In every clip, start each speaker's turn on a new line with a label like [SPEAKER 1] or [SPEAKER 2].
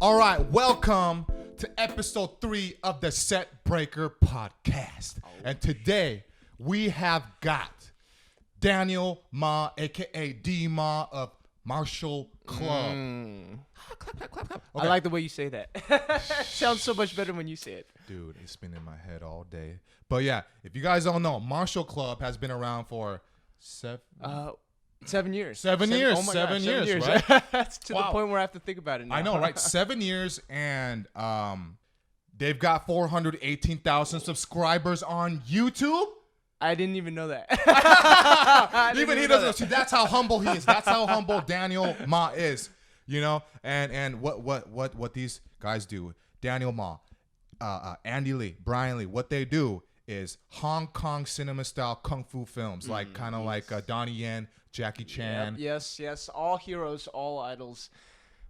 [SPEAKER 1] All right, welcome to episode 3 of the Set Breaker podcast. And today we have got Daniel Ma, aka D Ma of Marshall Club.
[SPEAKER 2] Okay. I like the way you say that. Sounds so much better when you say it.
[SPEAKER 1] Dude, it's been in my head all day. But yeah, if you guys don't know, Marshall Club has been around for 7
[SPEAKER 2] years.
[SPEAKER 1] 7 years.
[SPEAKER 2] Oh my
[SPEAKER 1] 7
[SPEAKER 2] gosh,
[SPEAKER 1] years, right?
[SPEAKER 2] That's to the point where I have to think about it now.
[SPEAKER 1] I know, right? 7 years, and they've got 418,000 subscribers on YouTube.
[SPEAKER 2] I didn't even know that.
[SPEAKER 1] Even he doesn't know. See, that's how humble he is. That's how humble Daniel Ma is. You know, and what these guys do, Daniel Ma, Andy Lee, Brian Lee, what they do is Hong Kong cinema style kung fu films, like kind of like Donnie Yen, Jackie Chan.
[SPEAKER 2] Yep, yes, all heroes, all idols.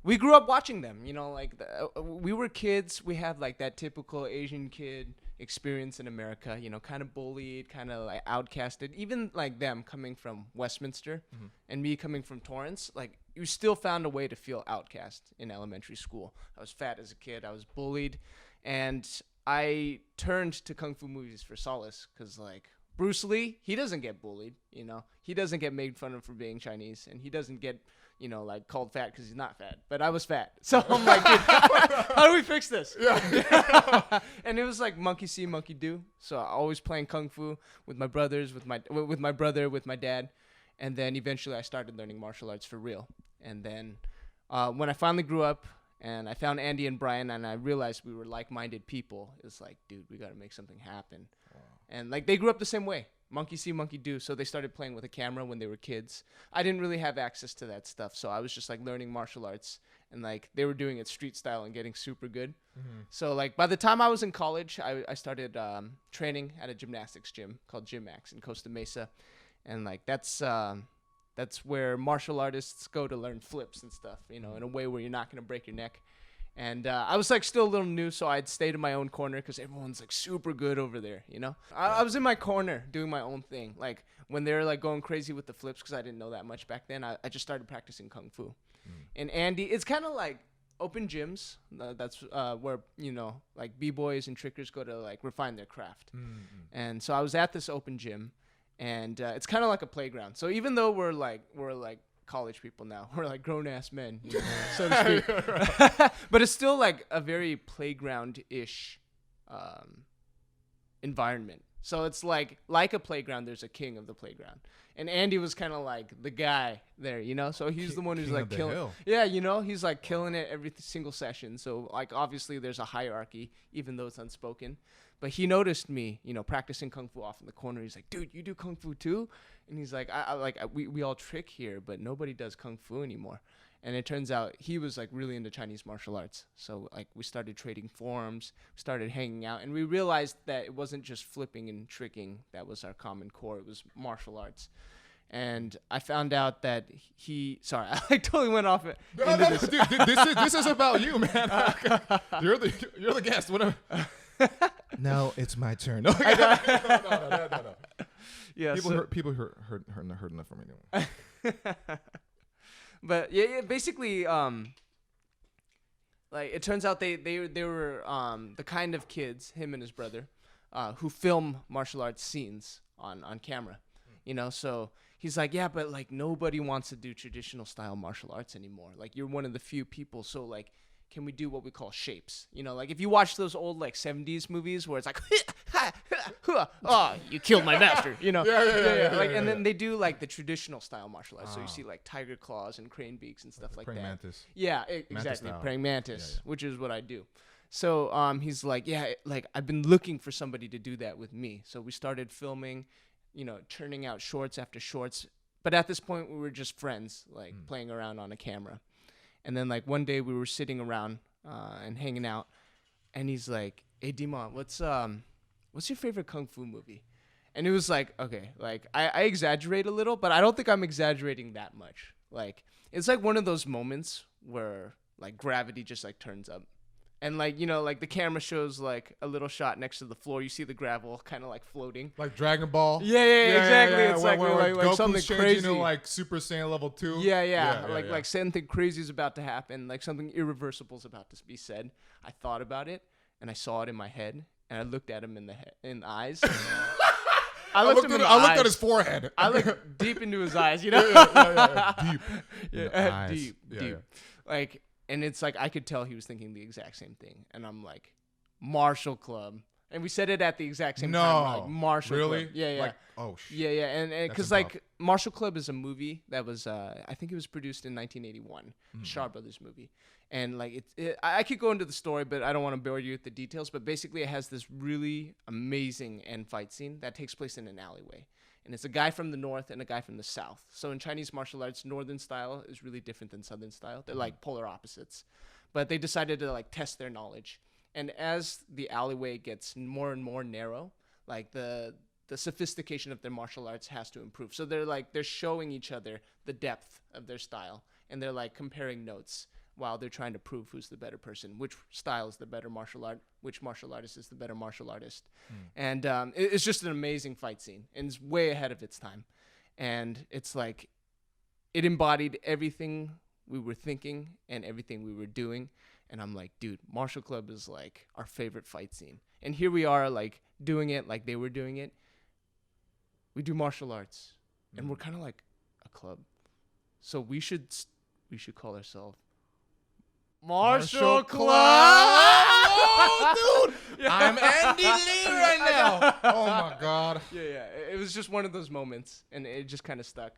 [SPEAKER 2] We grew up watching them, you know, like we were kids. We had like that typical Asian kid experience in America, you know, kind of bullied, kind of like outcasted. Even like them coming from Westminster and me coming from Torrance, like you still found a way to feel outcast in elementary school. I was fat as a kid. I was bullied, and I turned to kung fu movies for solace because like Bruce Lee, he doesn't get bullied, you know. He doesn't get made fun of for being Chinese, and he doesn't get, you know, like called fat because he's not fat. But I was fat. So I'm like, dude, how do we fix this? Yeah. And it was like monkey see, monkey do. So I always playing kung fu with my brothers, with my brother, with my dad. And then eventually I started learning martial arts for real. And then when I finally grew up and I found Andy and Brian and I realized we were like-minded people, it's like, dude, we got to make something happen. Wow. And like they grew up the same way. Monkey see, monkey do. So they started playing with a camera when they were kids. I didn't really have access to that stuff. So I was just like learning martial arts, and like they were doing it street style and getting super good. So like by the time I was in college, I started training at a gymnastics gym called Gym Max in Costa Mesa. And like that's where martial artists go to learn flips and stuff, you know, in a way where you're not going to break your neck. And I was like still a little new, so I'd stayed in my own corner because everyone's like super good over there, you know. I was in my corner doing my own thing. Like when they were like going crazy with the flips because I didn't know that much back then, I just started practicing kung fu. And Andy, it's kind of like open gyms. That's where, you know, like b-boys and trickers go to like refine their craft. And so I was at this open gym, and it's kind of like a playground. So even though we're like college people now, we're like grown-ass men, you know, so to speak. But it's still like a very playground-ish environment. So it's like a playground, there's a king of the playground. And Andy was kind of like the guy there, you know? So he's the one who's like killing. Yeah, you know, he's like killing it every single session. So like obviously there's a hierarchy, even though it's unspoken. But he noticed me, you know, practicing kung fu off in the corner. He's like, dude, you do kung fu too? And he's like, we all trick here, but nobody does kung fu anymore. And it turns out he was like really into Chinese martial arts. So like we started trading forms, started hanging out, and we realized that it wasn't just flipping and tricking that was our common core. It was martial arts. And I found out that sorry, I like totally went off it.
[SPEAKER 1] Dude, this is about you, man. You're the guest. Whatever. Now it's my turn. No. Yeah, people heard enough from me.
[SPEAKER 2] But yeah, basically, like it turns out they were the kind of kids, him and his brother, who film martial arts scenes on camera, you know. So he's like, yeah, but like nobody wants to do traditional style martial arts anymore. Like you're one of the few people. So like, can we do what we call shapes? You know, like if you watch those old like 70s movies where it's like, oh, you killed my master, you know? Yeah. Like, and then they do like the traditional style martial arts. So you see like tiger claws and crane beaks and stuff like
[SPEAKER 1] praying
[SPEAKER 2] that.
[SPEAKER 1] Mantis.
[SPEAKER 2] Yeah, exactly. Praying mantis, which is what I do. So he's like, yeah, like I've been looking for somebody to do that with me. So we started filming, you know, churning out shorts after shorts. But at this point, we were just friends, like playing around on a camera. And then like one day we were sitting around and hanging out, and he's like, "Hey, Dima, what's your favorite kung fu movie?" And it was like, okay, like I exaggerate a little, but I don't think I'm exaggerating that much. Like it's like one of those moments where like gravity just like turns up, And like, like the camera shows like a little shot next to the floor. You see the gravel kind of like floating.
[SPEAKER 1] Like Dragon Ball.
[SPEAKER 2] Yeah, exactly. It's like
[SPEAKER 1] Goku's
[SPEAKER 2] something
[SPEAKER 1] changing
[SPEAKER 2] crazy.
[SPEAKER 1] to like Super Saiyan level 2.
[SPEAKER 2] Like something crazy is about to happen. Like something irreversible is about to be said. I thought about it and I saw it in my head and I looked at him in the eyes. I looked
[SPEAKER 1] at his forehead.
[SPEAKER 2] I looked deep into his eyes,
[SPEAKER 1] Deep.
[SPEAKER 2] Deep. Like, and it's like I could tell he was thinking the exact same thing. And I'm like, Marshall Club. And we said it at the exact same time. Like, Marshall
[SPEAKER 1] really?
[SPEAKER 2] Club. Yeah.
[SPEAKER 1] Like, oh, shit.
[SPEAKER 2] Yeah. And because like Marshall Club is a movie that was, I think it was produced in 1981, Shaw Brothers movie. And like I could go into the story, but I don't want to bore you with the details. But basically, it has this really amazing end fight scene that takes place in an alleyway. And it's a guy from the north and a guy from the south. So in Chinese martial arts, northern style is really different than southern style. They're like polar opposites. But they decided to like test their knowledge. And as the alleyway gets more and more narrow, like the sophistication of their martial arts has to improve. So they're showing each other the depth of their style. And they're like comparing notes while they're trying to prove who's the better person, which style is the better martial art, which martial artist is the better martial artist. And it's just an amazing fight scene, and it's way ahead of its time. And it's like it embodied everything we were thinking and everything we were doing. And I'm like, dude, Martial Club is like our favorite fight scene. And here we are like doing it like they were doing it. We do martial arts, and we're kind of like a club. So we should call ourselves Martial Club.
[SPEAKER 1] Oh, dude, I'm Andy Lee right now. Oh my god.
[SPEAKER 2] Yeah. It was just one of those moments, and it just kind of stuck.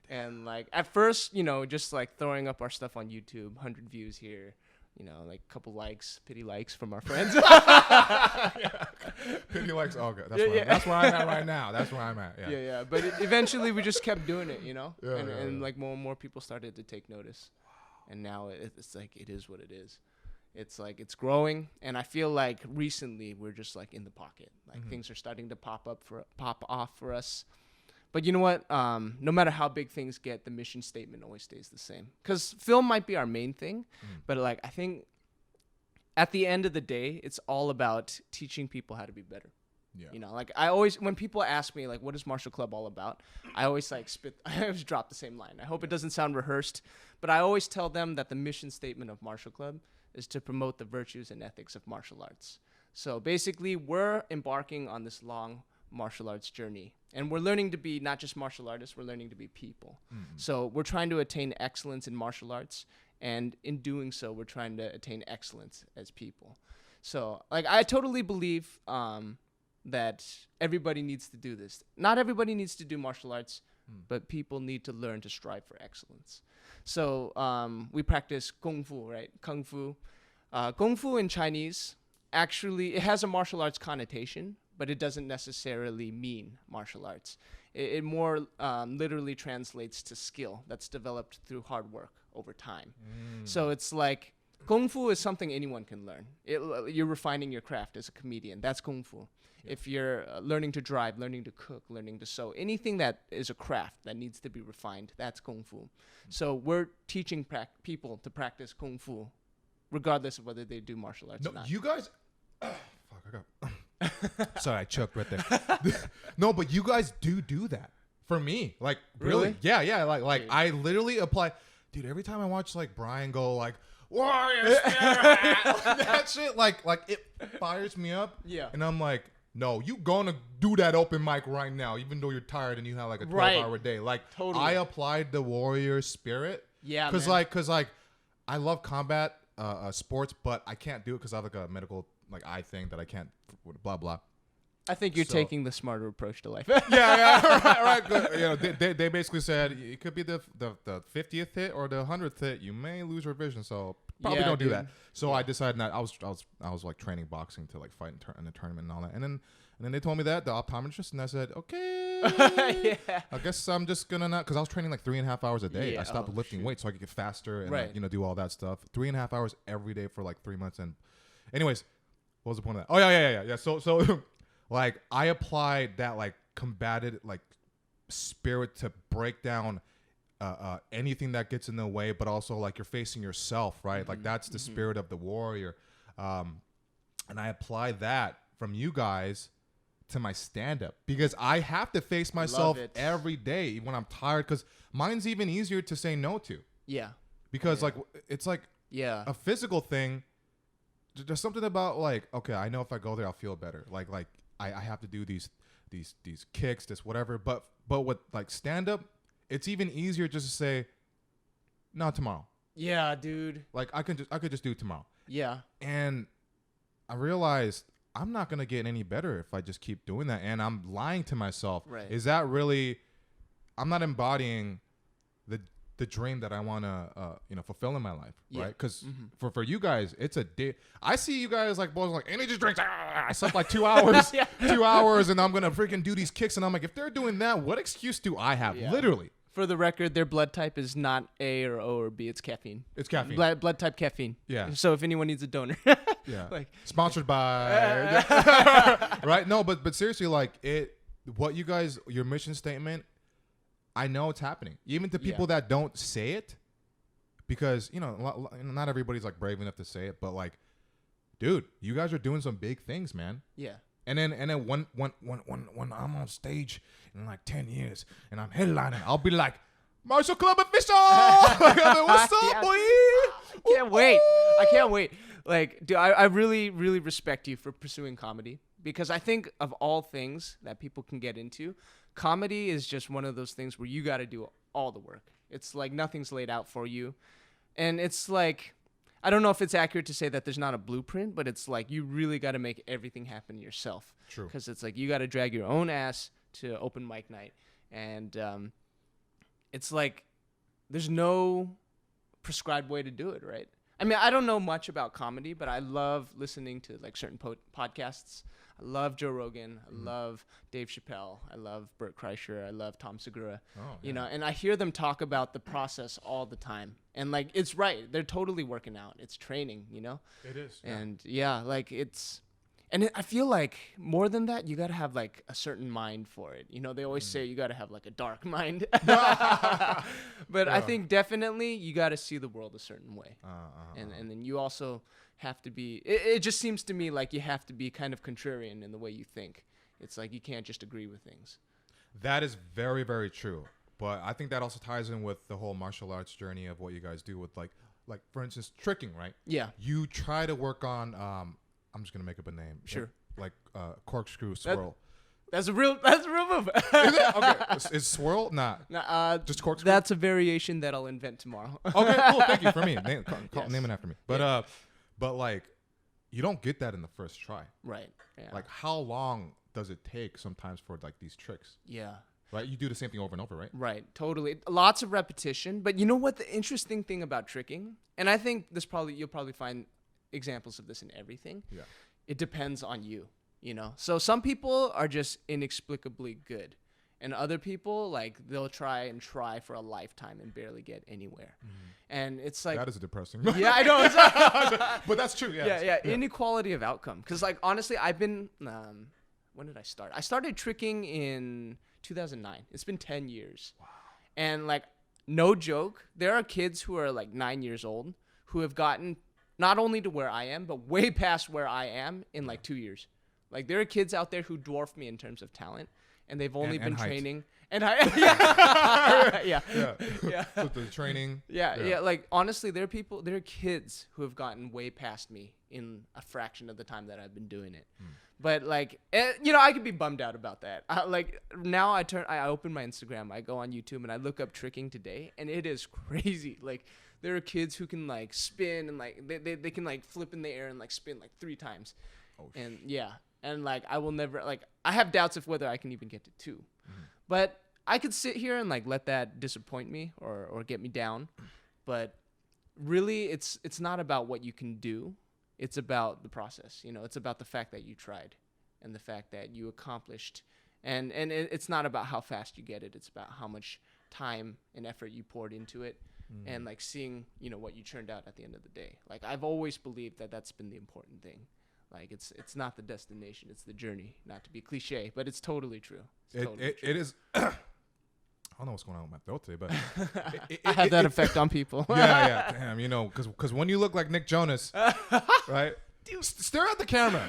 [SPEAKER 2] And like at first, just like throwing up our stuff on YouTube, 100 views here, like a couple likes, pity likes from our friends.
[SPEAKER 1] Pity likes. Oh, good. That's where I'm at right now. That's where I'm at.
[SPEAKER 2] Yeah. But eventually, we just kept doing it,
[SPEAKER 1] Yeah,
[SPEAKER 2] and like more and more people started to take notice. And now it's like it is what it is. It's like it's growing, and I feel like recently we're just like in the pocket. Like things are starting to pop off for us. But you know what? No matter how big things get, the mission statement always stays the same. Because film might be our main thing, but like I think at the end of the day, it's all about teaching people how to be better. Yeah. Like I always, when people ask me like, what is Martial Club all about? I always like I always drop the same line. I hope it doesn't sound rehearsed, but I always tell them that the mission statement of Martial Club is to promote the virtues and ethics of martial arts. So basically, we're embarking on this long martial arts journey, and we're learning to be not just martial artists, we're learning to be people. So we're trying to attain excellence in martial arts, and in doing so, we're trying to attain excellence as people. So like I totally believe that everybody needs to do this. Not everybody needs to do martial arts, but people need to learn to strive for excellence. So we practice Kung Fu, right? Kung Fu. Kung Fu in Chinese, actually, it has a martial arts connotation, but it doesn't necessarily mean martial arts. It more literally translates to skill that's developed through hard work over time. So it's like Kung Fu is something anyone can learn. You're refining your craft as a comedian. That's Kung Fu. If you're learning to drive, learning to cook, learning to sew, anything that is a craft that needs to be refined, that's Kung Fu. So we're teaching people to practice Kung Fu, regardless of whether they do martial arts or not.
[SPEAKER 1] You guys... Sorry, I choked right there. No, but you guys do that for me. Like, really? Yeah. Like I literally apply... Dude, every time I watch, like, Brian go, like, Warrior Spirit, that shit, like it fires me up. Yeah. And I'm like... No, you gonna do that open mic right now, even though you're tired and you have like a 12-hour day. Like, totally. I applied the warrior spirit. Yeah, cause like I love combat sports, but I can't do it because I have like a medical like eye thing that I can't. Blah blah.
[SPEAKER 2] I think you're taking the smarter approach to life.
[SPEAKER 1] right. Good. They basically said it could be the 50th hit or the 100th hit. You may lose your vision, so probably don't do that. So I decided that I was like training boxing to like fight in a tournament and all that. And then they told me that the optometrist, and I said, okay, I guess I'm just gonna not, because I was training like 3.5 hours a day. I stopped lifting weights so I could get faster and like, do all that stuff. 3.5 hours every day for like 3 months. And anyways, what was the point of that? Oh yeah. So like I applied that like combated like spirit to break down anything that gets in the way, but also like you're facing yourself, right? Like that's the spirit of the warrior. And I apply that from you guys to my stand-up because I have to face myself every day when I'm tired, because mine's even easier to say no to.
[SPEAKER 2] Yeah.
[SPEAKER 1] Because like it's like
[SPEAKER 2] a
[SPEAKER 1] physical thing. There's something about like, okay, I know if I go there I'll feel better. Like I have to do these kicks, this whatever. But with like stand-up, it's even easier just to say, no, tomorrow.
[SPEAKER 2] Yeah, dude.
[SPEAKER 1] Like I could just do it tomorrow.
[SPEAKER 2] Yeah.
[SPEAKER 1] And I realized I'm not going to get any better if I just keep doing that. And I'm lying to myself.
[SPEAKER 2] Right.
[SPEAKER 1] Is that really, I'm not embodying the dream that I want to, fulfill in my life. Right. Because for you guys, it's a day. I see you guys like boys like energy drinks. I slept like 2 hours, 2 hours. And I'm going to freaking do these kicks. And I'm like, if they're doing that, what excuse do I have?
[SPEAKER 2] Yeah.
[SPEAKER 1] Literally.
[SPEAKER 2] For the record, their blood type is not A or O or B. It's caffeine.
[SPEAKER 1] It's caffeine.
[SPEAKER 2] Blood type caffeine.
[SPEAKER 1] Yeah.
[SPEAKER 2] So if anyone needs a donor.
[SPEAKER 1] Yeah.
[SPEAKER 2] Like
[SPEAKER 1] sponsored by. Right? No, but seriously, like what you guys, your mission statement, I know it's happening. Even to people that don't say it, because, not everybody's like brave enough to say it, but like, dude, you guys are doing some big things, man.
[SPEAKER 2] Yeah.
[SPEAKER 1] And then when I'm on stage in like 10 years and I'm headlining, I'll be like, Marshall Club official. What's up, boy?
[SPEAKER 2] I can't wait. Like, dude, I really, really respect you for pursuing comedy, because I think of all things that people can get into, comedy is just one of those things where you got to do all the work. It's like nothing's laid out for you. And it's like, I don't know if it's accurate to say that there's not a blueprint, but it's like you really got to make everything happen yourself.
[SPEAKER 1] True.
[SPEAKER 2] Because it's like you got to drag your own ass to open mic night. And it's like there's no prescribed way to do it, right? I mean, I don't know much about comedy, but I love listening to like certain podcasts. I love Joe Rogan. I love Dave Chappelle. I love Bert Kreischer. I love Tom Segura. And I hear them talk about the process all the time. And like, it's right. They're totally working out. It's training,
[SPEAKER 1] It is.
[SPEAKER 2] And like I feel like more than that, you got to have like a certain mind for it. They always say you got to have like a dark mind. But I think definitely you got to see the world a certain way. And then you also have to be, it just seems to me like you have to be kind of contrarian in the way you think. It's like you can't just agree with things.
[SPEAKER 1] That is very, very true. But I think that also ties in with the whole martial arts journey of what you guys do with like for instance, tricking, right?
[SPEAKER 2] Yeah.
[SPEAKER 1] You try to work on, I'm just going to make up a name.
[SPEAKER 2] Sure.
[SPEAKER 1] Like corkscrew swirl.
[SPEAKER 2] That's a real move.
[SPEAKER 1] Is it? Okay. Is swirl? Nah. Just corkscrew?
[SPEAKER 2] That's a variation that I'll invent tomorrow.
[SPEAKER 1] Okay, cool. Thank you for me. Name it after me. But like, you don't get that in the first try.
[SPEAKER 2] Right. Yeah.
[SPEAKER 1] Like, how long does it take sometimes for like these tricks?
[SPEAKER 2] Yeah.
[SPEAKER 1] Right? You do the same thing over and over, right?
[SPEAKER 2] Right. Totally. Lots of repetition. But you know what the interesting thing about tricking, and I think you'll probably find examples of this in everything.
[SPEAKER 1] Yeah.
[SPEAKER 2] It depends on you, So some people are just inexplicably good. And other people, like, they'll try for a lifetime and barely get anywhere. And it's like...
[SPEAKER 1] That is depressing.
[SPEAKER 2] Yeah, I know.
[SPEAKER 1] But that's true, yeah.
[SPEAKER 2] Yeah. Inequality of outcome. Because, like, honestly, I've been... when did I start? I started tricking in 2009. It's been 10 years. Wow. And, like, no joke, there are kids who are, like, 9 years old who have gotten not only to where I am, but way past where I am in, like, 2 years. Like, there are kids out there who dwarf me in terms of talent. And they've only been training. And yeah.
[SPEAKER 1] So the training.
[SPEAKER 2] Yeah. Like, honestly, there are kids who have gotten way past me in a fraction of the time that I've been doing it. But like, I could be bummed out about that. Like now I open my Instagram, I go on YouTube and I look up tricking today, and it is crazy. Like there are kids who can like spin and like they can like flip in the air and like spin like 3 times. And yeah. And like I will never like I have doubts of whether I can even get to 2. But I could sit here and like let that disappoint me or get me down. But really it's not about what you can do. It's about the process. It's about the fact that you tried and the fact that you accomplished. And it's not about how fast you get it. It's about how much time and effort you poured into it and like seeing, what you churned out at the end of the day. Like I've always believed that that's been the important thing. Like it's not the destination, it's the journey. Not to be cliche, but it's totally true.
[SPEAKER 1] It is. I don't know what's going on with my throat today, but
[SPEAKER 2] I have that effect on people.
[SPEAKER 1] Yeah, damn, because when you look like Nick Jonas, right? Stare at the camera.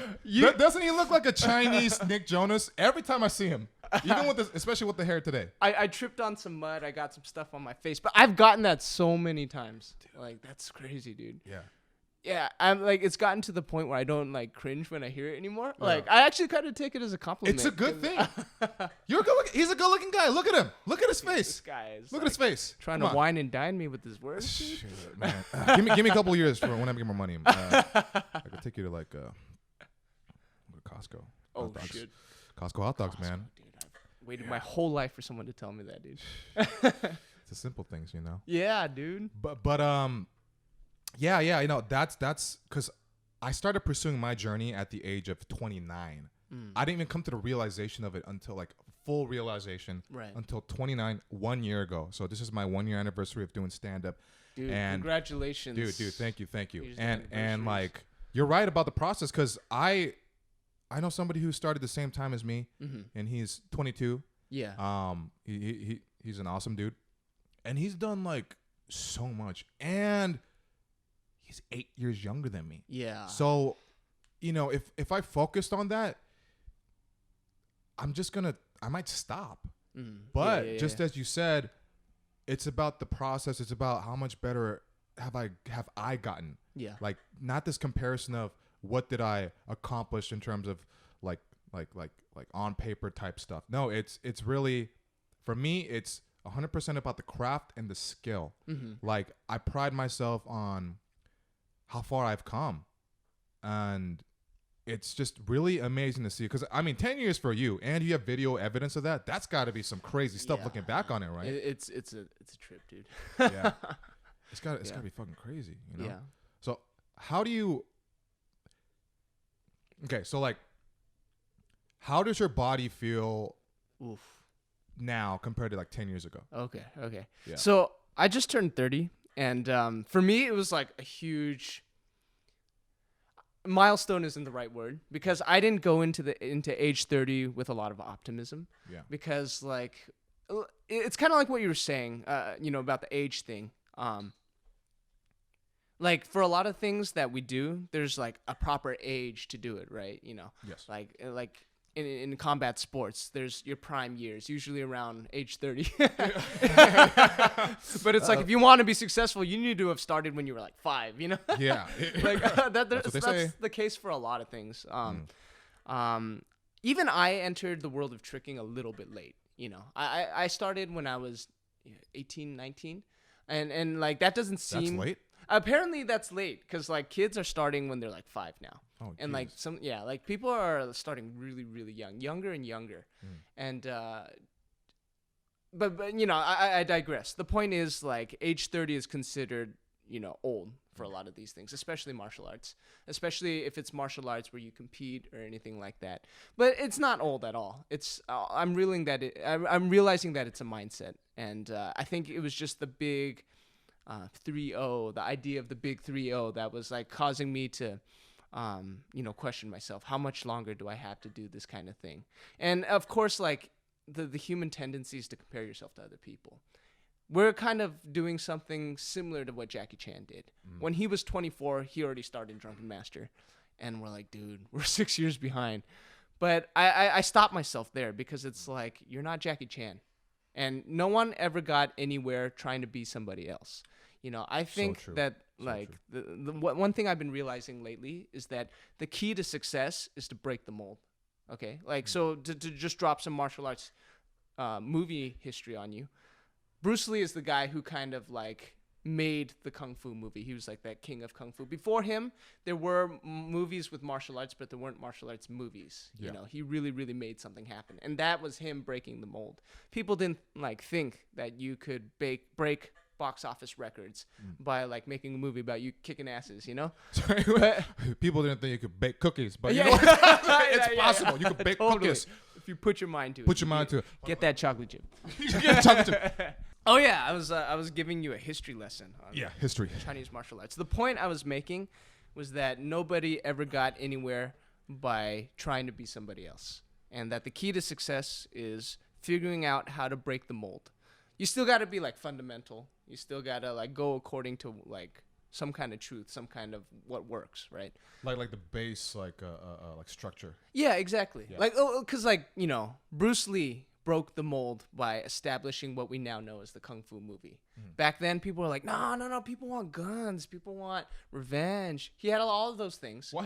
[SPEAKER 1] Doesn't he look like a Chinese Nick Jonas every time I see him? Even with especially with the hair today.
[SPEAKER 2] I tripped on some mud. I got some stuff on my face, but I've gotten that so many times. Like, that's crazy, dude.
[SPEAKER 1] Yeah.
[SPEAKER 2] Yeah, I'm like, it's gotten to the point where I don't like cringe when I hear it anymore. Like, I actually kind of take it as a compliment.
[SPEAKER 1] It's a good thing. You're he's a good-looking guy. Look at him. Look at his face.
[SPEAKER 2] This guy is
[SPEAKER 1] Look at his face.
[SPEAKER 2] Trying to wine and dine me with his words.
[SPEAKER 1] Shit, man. Give me a couple years for when I get more money. I could take you to like Costco.
[SPEAKER 2] Oh
[SPEAKER 1] hot dogs.
[SPEAKER 2] shit.
[SPEAKER 1] Costco hot dogs, man.
[SPEAKER 2] Dude, I've waited my whole life for someone to tell me that, dude.
[SPEAKER 1] It's the simple things, you know.
[SPEAKER 2] Yeah, dude.
[SPEAKER 1] But yeah, you know, that's because I started pursuing my journey at the age of 29. I didn't even come to the realization of it until like full realization until 29, 1 year ago. So this is my 1 year anniversary of doing stand up.
[SPEAKER 2] Dude,
[SPEAKER 1] and
[SPEAKER 2] congratulations.
[SPEAKER 1] Dude, thank you.
[SPEAKER 2] Here's
[SPEAKER 1] And like you're right about the process because I know somebody who started the same time as me and he's 22.
[SPEAKER 2] Yeah.
[SPEAKER 1] He's an awesome dude. And he's done like so much and he's 8 years younger than me.
[SPEAKER 2] Yeah.
[SPEAKER 1] So, you know, if I focused on that, I might stop. But just as you said, it's about the process. It's about how much better have I gotten. Yeah. Like not this comparison of what did I accomplish in terms of like on paper type stuff. No, it's really, for me, it's 100% about the craft and the skill. Like I pride myself on how far I've come, and it's just really amazing to see. Because I mean, 10 years for you, and you have video evidence of that. That's got to be some crazy stuff looking back on it, right?
[SPEAKER 2] It's a trip, dude.
[SPEAKER 1] Yeah, it's got to be fucking crazy, you know.
[SPEAKER 2] Yeah.
[SPEAKER 1] So how do you? Okay, so like, how does your body feel now compared to like 10 years ago?
[SPEAKER 2] Okay.
[SPEAKER 1] Yeah.
[SPEAKER 2] So I just turned 30. And for me, it was like a huge milestone isn't the right word because I didn't go into age 30 with a lot of optimism. Yeah. Because like it's kind of like what you were saying, you know, about the age thing. Like for a lot of things that we do, there's like a proper age to do it, right? You know. Yes. Like in combat sports, there's your prime years, usually around age 30. But it's like if you want to be successful, you need to have started when you were like 5, you know? Yeah. Like that's the case for a lot of things. Even I entered the world of tricking a little bit late, you know. I started when I was 18, 19. And like that doesn't seem...
[SPEAKER 1] That's late?
[SPEAKER 2] Apparently that's late because like kids are starting when they're like 5 now.
[SPEAKER 1] Oh,
[SPEAKER 2] and like like people are starting really, really young, younger and younger. And but you know, I digress. The point is like age 30 is considered, you know, old for a lot of these things, especially martial arts, especially if it's martial arts where you compete or anything like that. But it's not old at all. It's I'm realizing that it's a mindset, and I think it was just the big 3-0, the idea of the big 3-0 that was like causing me to you know, question myself. How much longer do I have to do this kind of thing? And of course, like the human tendency is to compare yourself to other people. We're kind of doing something similar to what Jackie Chan did. When he was 24, he already started Drunken Master. And we're like, dude, we're 6 years behind. But I stopped myself there because it's like, you're not Jackie Chan. And no one ever got anywhere trying to be somebody else. You know, I think that like the one thing I've been realizing lately is that the key to success is to break the mold. Okay, like so to just drop some martial arts movie history on you. Bruce Lee is the guy who kind of like made the kung fu movie. He was like that king of kung fu. Before him, there were movies with martial arts, but there weren't martial arts movies. You know, he really, really made something happen, and that was him breaking the mold. People didn't like think that you could break box office records by like making a movie about you kicking asses, you know?
[SPEAKER 1] Sorry, people didn't think you could bake cookies, but you know what? It's possible. You could bake cookies
[SPEAKER 2] if you put your mind to it.
[SPEAKER 1] Put your mind to it.
[SPEAKER 2] Get that chocolate chip.
[SPEAKER 1] Get chocolate chip.
[SPEAKER 2] Oh yeah, I was giving you a history lesson on
[SPEAKER 1] history.
[SPEAKER 2] Chinese martial arts. The point I was making was that nobody ever got anywhere by trying to be somebody else, and that the key to success is figuring out how to break the mold. You still got to be like fundamental. You still got to like go according to like some kind of truth, some kind of what works, right?
[SPEAKER 1] Like the base, like structure.
[SPEAKER 2] Yeah, exactly.
[SPEAKER 1] Yeah.
[SPEAKER 2] Like, because like, Bruce Lee broke the mold by establishing what we now know as the Kung Fu movie. Back then, people were like, no, people want guns, people want revenge. He had all of those things.
[SPEAKER 1] What?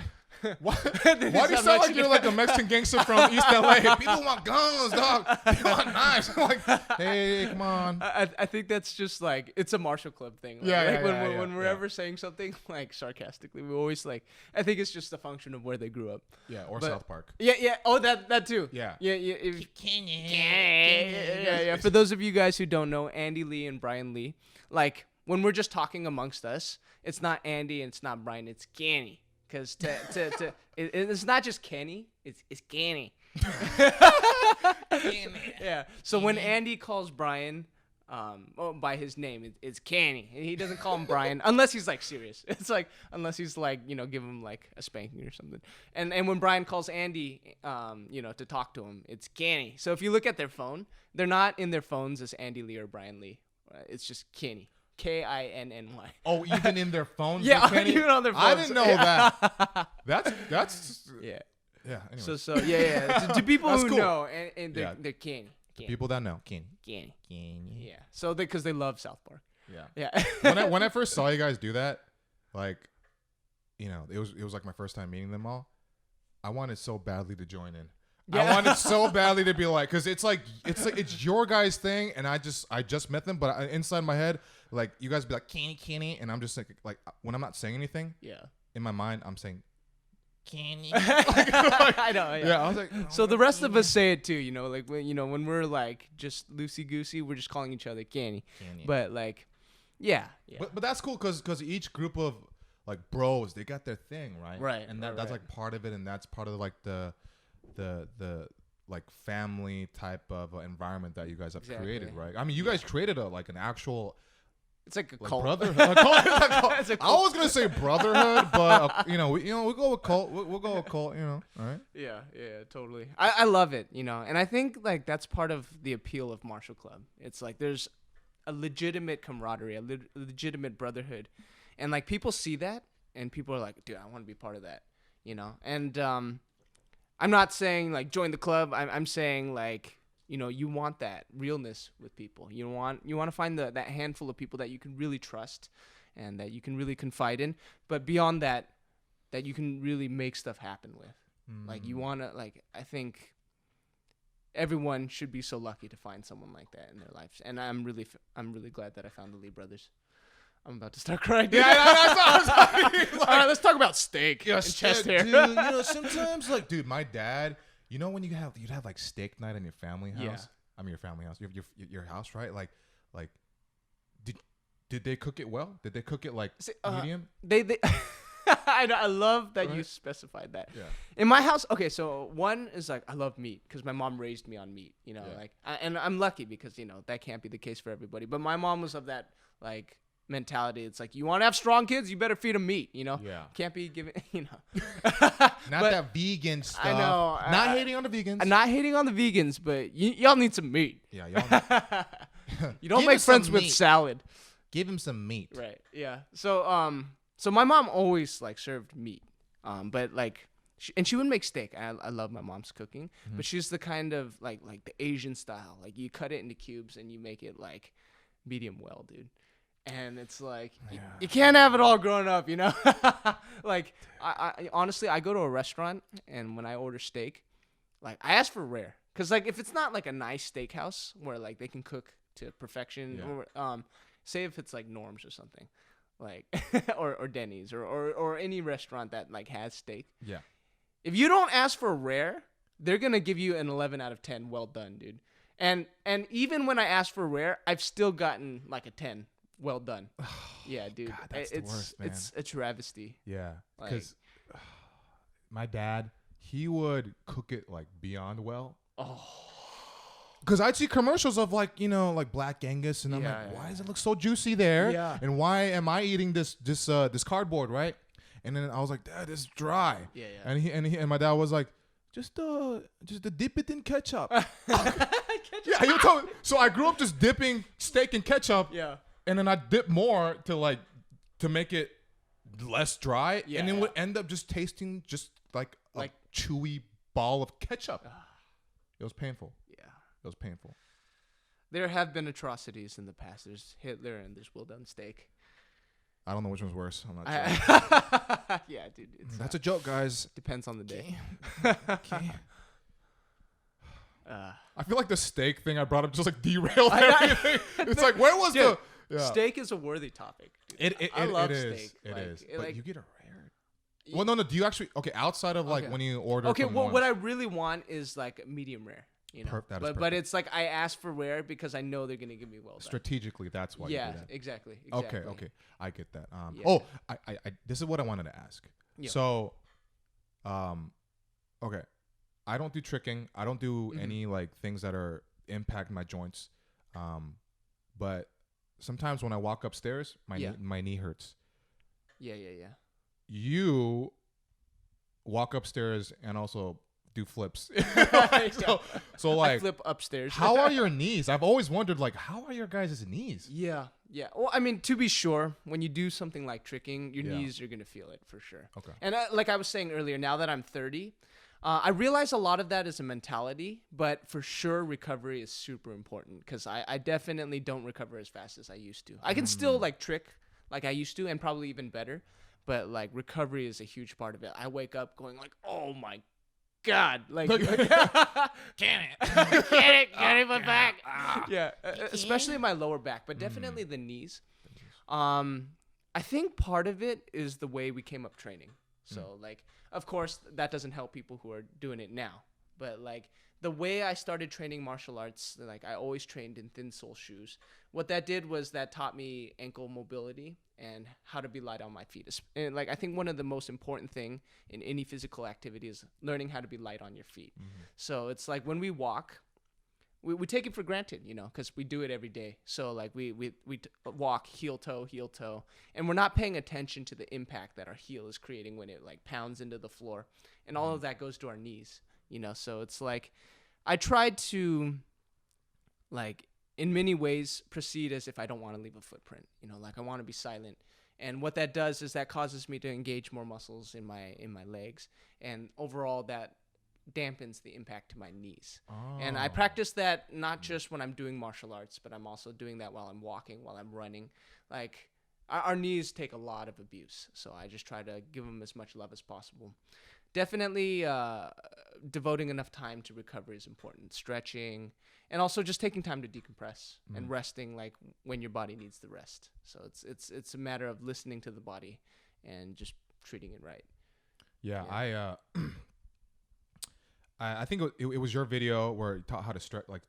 [SPEAKER 1] Why do you sound like you're like a Mexican gangster from East LA? People want guns, dog. People want knives. I'm like, hey, come on.
[SPEAKER 2] I think that's just like, it's a martial club thing. Like, when we're ever saying something like sarcastically, we always like, I think it's just a function of where they grew up.
[SPEAKER 1] Yeah, or South Park.
[SPEAKER 2] Yeah. Oh, that too.
[SPEAKER 1] Yeah.
[SPEAKER 2] Yeah. Yeah. For those of you guys who don't know, Andy Lee and Brian Lee, like when we're just talking amongst us, it's not Andy and it's not Brian, it's Kenny. Because it's not just Kenny, it's Kenny. Yeah. So when Andy calls Brian by his name, it's Kenny. And he doesn't call him Brian unless he's like serious. It's like unless he's like, give him like a spanking or something. And when Brian calls Andy to talk to him, it's Kenny. So if you look at their phone, they're not in their phones as Andy Lee or Brian Lee. It's just Kenny. Kinny.
[SPEAKER 1] Oh, even in their phones?
[SPEAKER 2] Yeah, even on their phones.
[SPEAKER 1] I didn't know that. That's
[SPEAKER 2] yeah.
[SPEAKER 1] Yeah. Anyway.
[SPEAKER 2] So yeah. To people who
[SPEAKER 1] cool.
[SPEAKER 2] know, and they're Kenny.
[SPEAKER 1] People that know, Kenny.
[SPEAKER 2] Yeah. So because they love South Park.
[SPEAKER 1] Yeah. when I first saw you guys do that, like, it was like my first time meeting them all. I wanted so badly to join in. Yeah. I wanted so badly to be like, because it's your guys' thing, and I just met them, but inside my head, like, you guys be like Kenny, and I'm just like when I'm not saying anything, in my mind I'm saying Kenny.
[SPEAKER 2] I know.
[SPEAKER 1] Yeah, I was like.
[SPEAKER 2] So the rest of us say it too, like when we're like just loosey goosey, we're just calling each other Kenny. But like, yeah.
[SPEAKER 1] But that's cool because each group of like bros, they got their thing, right?
[SPEAKER 2] Right.
[SPEAKER 1] And that's like part of it, and that's part of like the like family type of environment that you guys have created, right? I mean, you guys created an actual.
[SPEAKER 2] It's like a cult.
[SPEAKER 1] Brotherhood. I was gonna say brotherhood, but we go with cult. We'll go with cult. All right.
[SPEAKER 2] Yeah, totally. I love it, and I think like that's part of the appeal of Martial Club. It's like there's a legitimate camaraderie, a legitimate brotherhood, and like people see that, and people are like, dude, I want to be part of that, And I'm not saying like join the club. I'm saying like. You want that realness with people. You want to find that handful of people that you can really trust and that you can really confide in. But beyond that you can really make stuff happen with. Like you want to I think everyone should be so lucky to find someone like that in their lives. And I'm really glad that I found the Lee brothers. I'm about to start crying.
[SPEAKER 1] Yeah, I
[SPEAKER 2] all right, let's talk about steak and chest hair.
[SPEAKER 1] Dude, sometimes like, dude, my dad. When you'd have like steak night in your family house.
[SPEAKER 2] Yeah.
[SPEAKER 1] I mean, your family house, your house, right? Like, did they cook it well? Did they cook it like medium?
[SPEAKER 2] They I love that you specified that.
[SPEAKER 1] Yeah.
[SPEAKER 2] In my house, okay, so one is like I love meat because my mom raised me on meat. And I'm lucky because that can't be the case for everybody. But my mom was of that like mentality. It's like you want to have strong kids, you better feed them meat.
[SPEAKER 1] Yeah.
[SPEAKER 2] Can't be giving.
[SPEAKER 1] Not that vegan stuff.
[SPEAKER 2] I know.
[SPEAKER 1] Not hating on the vegans.
[SPEAKER 2] I'm not hating on the vegans, but y'all need some meat.
[SPEAKER 1] Yeah, y'all.
[SPEAKER 2] You don't make friends with salad.
[SPEAKER 1] Give him some meat.
[SPEAKER 2] Right. Yeah. So so my mom always like served meat. But like she would make steak. I love my mom's cooking, but she's the kind of like the Asian style. Like you cut it into cubes and you make it like medium well, dude. And it's like you can't have it all growing up, Like I honestly, I go to a restaurant and when I order steak, like I ask for rare, cause like if it's not like a nice steakhouse where like they can cook to perfection, or say if it's like Norm's or something, like or Denny's or any restaurant that like has steak.
[SPEAKER 1] Yeah.
[SPEAKER 2] If you don't ask for rare, they're gonna give you an 11 out of 10. Well done, dude. And even when I ask for rare, I've still gotten like a 10. Well done. Yeah, dude.
[SPEAKER 1] God, that's the worst, man.
[SPEAKER 2] It's a travesty.
[SPEAKER 1] Yeah, because my dad, he would cook it like beyond well. Oh. Because I'd see commercials of like Black Angus, and I'm like, why does it look so juicy there? Yeah. And why am I eating this cardboard, right? And then I was like, Dad, this is dry.
[SPEAKER 2] Yeah.
[SPEAKER 1] And my dad was like, just dip it in ketchup. Yeah, he told me. So I grew up just dipping steak in ketchup.
[SPEAKER 2] Yeah.
[SPEAKER 1] And then I dip more to like to make it less dry,
[SPEAKER 2] Yeah,
[SPEAKER 1] and it
[SPEAKER 2] yeah.
[SPEAKER 1] would end up just tasting just like a chewy ball of ketchup. It was painful.
[SPEAKER 2] Yeah.
[SPEAKER 1] It was painful.
[SPEAKER 2] There have been atrocities in the past. There's Hitler and there's well done steak.
[SPEAKER 1] I don't know which one's worse. I'm not sure.
[SPEAKER 2] Yeah, dude. It's
[SPEAKER 1] That's a joke, guys.
[SPEAKER 2] depends on the day.
[SPEAKER 1] Okay. I feel like the steak thing I brought up just like derailed everything. It's like, where was
[SPEAKER 2] Dude,
[SPEAKER 1] the... Yeah.
[SPEAKER 2] Steak is a worthy topic. Dude. I love steak.
[SPEAKER 1] It
[SPEAKER 2] Like,
[SPEAKER 1] is.
[SPEAKER 2] it,
[SPEAKER 1] But
[SPEAKER 2] like-
[SPEAKER 1] you get a rare... Well, no. Do you actually... Okay, outside of like
[SPEAKER 2] Okay.
[SPEAKER 1] when you order
[SPEAKER 2] Okay,
[SPEAKER 1] from
[SPEAKER 2] well,
[SPEAKER 1] lunch,
[SPEAKER 2] what I really want is like medium rare. You know,
[SPEAKER 1] That is
[SPEAKER 2] but it's like I ask for rare because I know they're gonna give me well done.
[SPEAKER 1] strategically, that's why
[SPEAKER 2] Yeah,
[SPEAKER 1] you do that.
[SPEAKER 2] exactly.
[SPEAKER 1] Okay, I get that.
[SPEAKER 2] Yeah.
[SPEAKER 1] Oh, I this is what I wanted to ask.
[SPEAKER 2] Yeah.
[SPEAKER 1] So, okay, I don't do tricking. I don't do any like things that are impact my joints. But sometimes when I walk upstairs, my knee hurts.
[SPEAKER 2] Yeah.
[SPEAKER 1] You walk upstairs and also do flips. so
[SPEAKER 2] I
[SPEAKER 1] like,
[SPEAKER 2] flip upstairs.
[SPEAKER 1] how are your knees? I've always wondered, like, how are your guys' knees?
[SPEAKER 2] Yeah. Well, I mean, to be sure, when you do something like tricking, your
[SPEAKER 1] Yeah.
[SPEAKER 2] knees are gonna feel it for sure.
[SPEAKER 1] Okay.
[SPEAKER 2] And like I was saying earlier, now that I'm 30, I realize a lot of that is a mentality, but for sure, recovery is super important because I definitely don't recover as fast as I used to. I can still like trick like I used to, and probably even better, but like recovery is a huge part of it. I wake up going like, oh my God, like, can it, my back. Yeah, especially my lower back, but definitely the knees. I think part of it is the way we came up training. So like, of course, that doesn't help people who are doing it now. But like the way I started training martial arts, like I always trained in thin sole shoes. What that did was that taught me ankle mobility and how to be light on my feet. And like I think one of the most important thing in any physical activity is learning how to be light on your feet. So it's like when we walk, we take it for granted, you know, because we do it every day. So like we walk heel toe, and we're not paying attention to the impact that our heel is creating when it like pounds into the floor, and all of that goes to our knees, you know. So it's like I tried to like in many ways proceed as if I don't want to leave a footprint, you know, like I want to be silent. And what that does is that causes me to engage more muscles in my legs, and overall that dampens the impact to my knees. And I practice that not just when I'm doing martial arts, but I'm also doing that while I'm walking, while I'm running. Like our knees take a lot of abuse, so I just try to give them as much love as possible. Definitely devoting enough time to recovery is important. Stretching, and also just taking time to decompress and resting like when your body needs the rest. So it's a matter of listening to the body and just treating it right.
[SPEAKER 1] Yeah. I think it was your video where you taught how to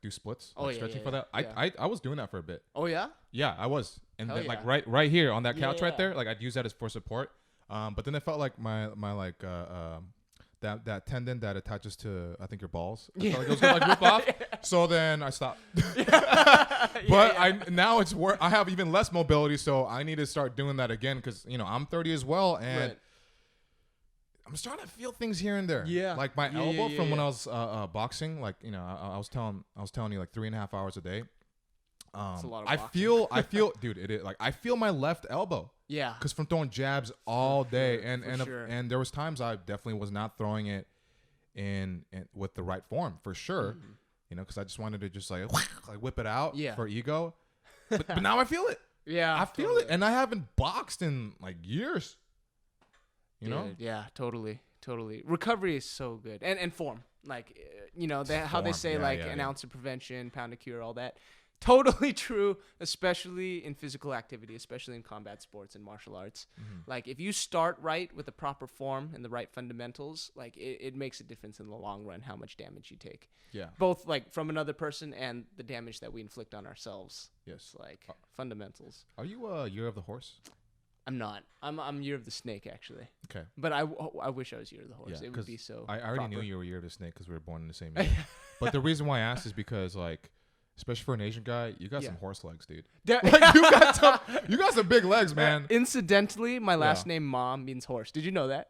[SPEAKER 1] do splits, stretching for that.
[SPEAKER 2] Yeah.
[SPEAKER 1] I was doing that for a bit.
[SPEAKER 2] Oh yeah?
[SPEAKER 1] Yeah, I was. And
[SPEAKER 2] Hell
[SPEAKER 1] then
[SPEAKER 2] yeah.
[SPEAKER 1] like right here on that couch
[SPEAKER 2] Yeah.
[SPEAKER 1] right there, like I'd use that as for support. But then it felt like my like that tendon that attaches to I think your balls. I felt like it was gonna like rip off. So then I stopped. But now it's I have even less mobility, so I need to start doing that again because you know I'm 30 as well, and
[SPEAKER 2] Right.
[SPEAKER 1] I'm starting to feel things here and there.
[SPEAKER 2] Yeah.
[SPEAKER 1] Like my
[SPEAKER 2] Yeah,
[SPEAKER 1] elbow
[SPEAKER 2] yeah,
[SPEAKER 1] from when
[SPEAKER 2] yeah.
[SPEAKER 1] I was boxing. Like you know, I was telling you like 3.5 hours a day.
[SPEAKER 2] It's a lot of
[SPEAKER 1] I
[SPEAKER 2] boxing.
[SPEAKER 1] I feel, dude. It is like I feel my left elbow.
[SPEAKER 2] Yeah.
[SPEAKER 1] Because from throwing jabs all day,
[SPEAKER 2] sure.
[SPEAKER 1] and there was times I definitely was not throwing it in with the right form for sure. You know, because I just wanted to just like whip it out for ego. But now I feel it.
[SPEAKER 2] Yeah.
[SPEAKER 1] I feel it, and I haven't boxed in like years. You know?
[SPEAKER 2] Yeah, totally. Recovery is so good, and form, like you know, how they
[SPEAKER 1] Form.
[SPEAKER 2] say
[SPEAKER 1] Yeah,
[SPEAKER 2] like
[SPEAKER 1] yeah,
[SPEAKER 2] an
[SPEAKER 1] yeah.
[SPEAKER 2] ounce of prevention, pound of cure, all that. Totally true, especially in physical activity, especially in combat sports and martial arts. Like if you start right with the proper form and the right fundamentals, like it makes a difference in the long run how much damage you take.
[SPEAKER 1] Yeah.
[SPEAKER 2] Both like from another person and the damage that we inflict on ourselves.
[SPEAKER 1] Yes.
[SPEAKER 2] It's like fundamentals.
[SPEAKER 1] Are you Year of the Horse?
[SPEAKER 2] I'm not. I'm Year of the Snake actually.
[SPEAKER 1] Okay.
[SPEAKER 2] But I wish I was Year of the Horse.
[SPEAKER 1] Yeah,
[SPEAKER 2] It would be so.
[SPEAKER 1] I already knew
[SPEAKER 2] proper.
[SPEAKER 1] you were Year of the Snake because we were born in the same year. But the reason why I asked is because like, especially for an Asian guy, you got some horse legs, dude. Like you got some big legs, man.
[SPEAKER 2] Incidentally, my last name Ma means horse. Did you know that?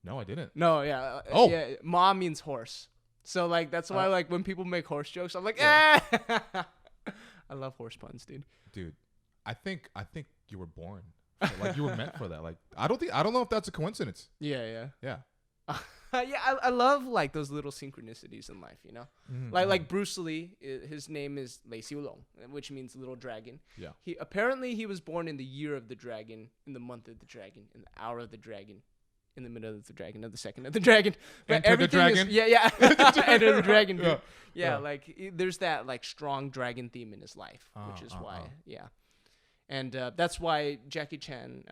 [SPEAKER 1] No, I didn't.
[SPEAKER 2] No, yeah. Yeah, Ma means horse. So like that's why like when people make horse jokes, I'm like, I love horse puns, dude.
[SPEAKER 1] Dude, I think you were born So, like you were meant for that. Like I don't know if that's a coincidence.
[SPEAKER 2] Yeah.
[SPEAKER 1] Yeah.
[SPEAKER 2] Yeah, I love like those little synchronicities in life, you know.
[SPEAKER 1] Mm-hmm.
[SPEAKER 2] Like Bruce Lee, his name is Lei Xiu Long, which means little dragon.
[SPEAKER 1] Yeah.
[SPEAKER 2] He was born in the year of the dragon, in the month of the dragon, in the hour of the dragon, in the middle of the dragon, of the second of the dragon. But
[SPEAKER 1] Enter the dragon.
[SPEAKER 2] Yeah. Enter the dragon. Dude.
[SPEAKER 1] Yeah.
[SPEAKER 2] Like there's that like strong dragon theme in his life, which is why. Yeah. And that's why Jackie Chan,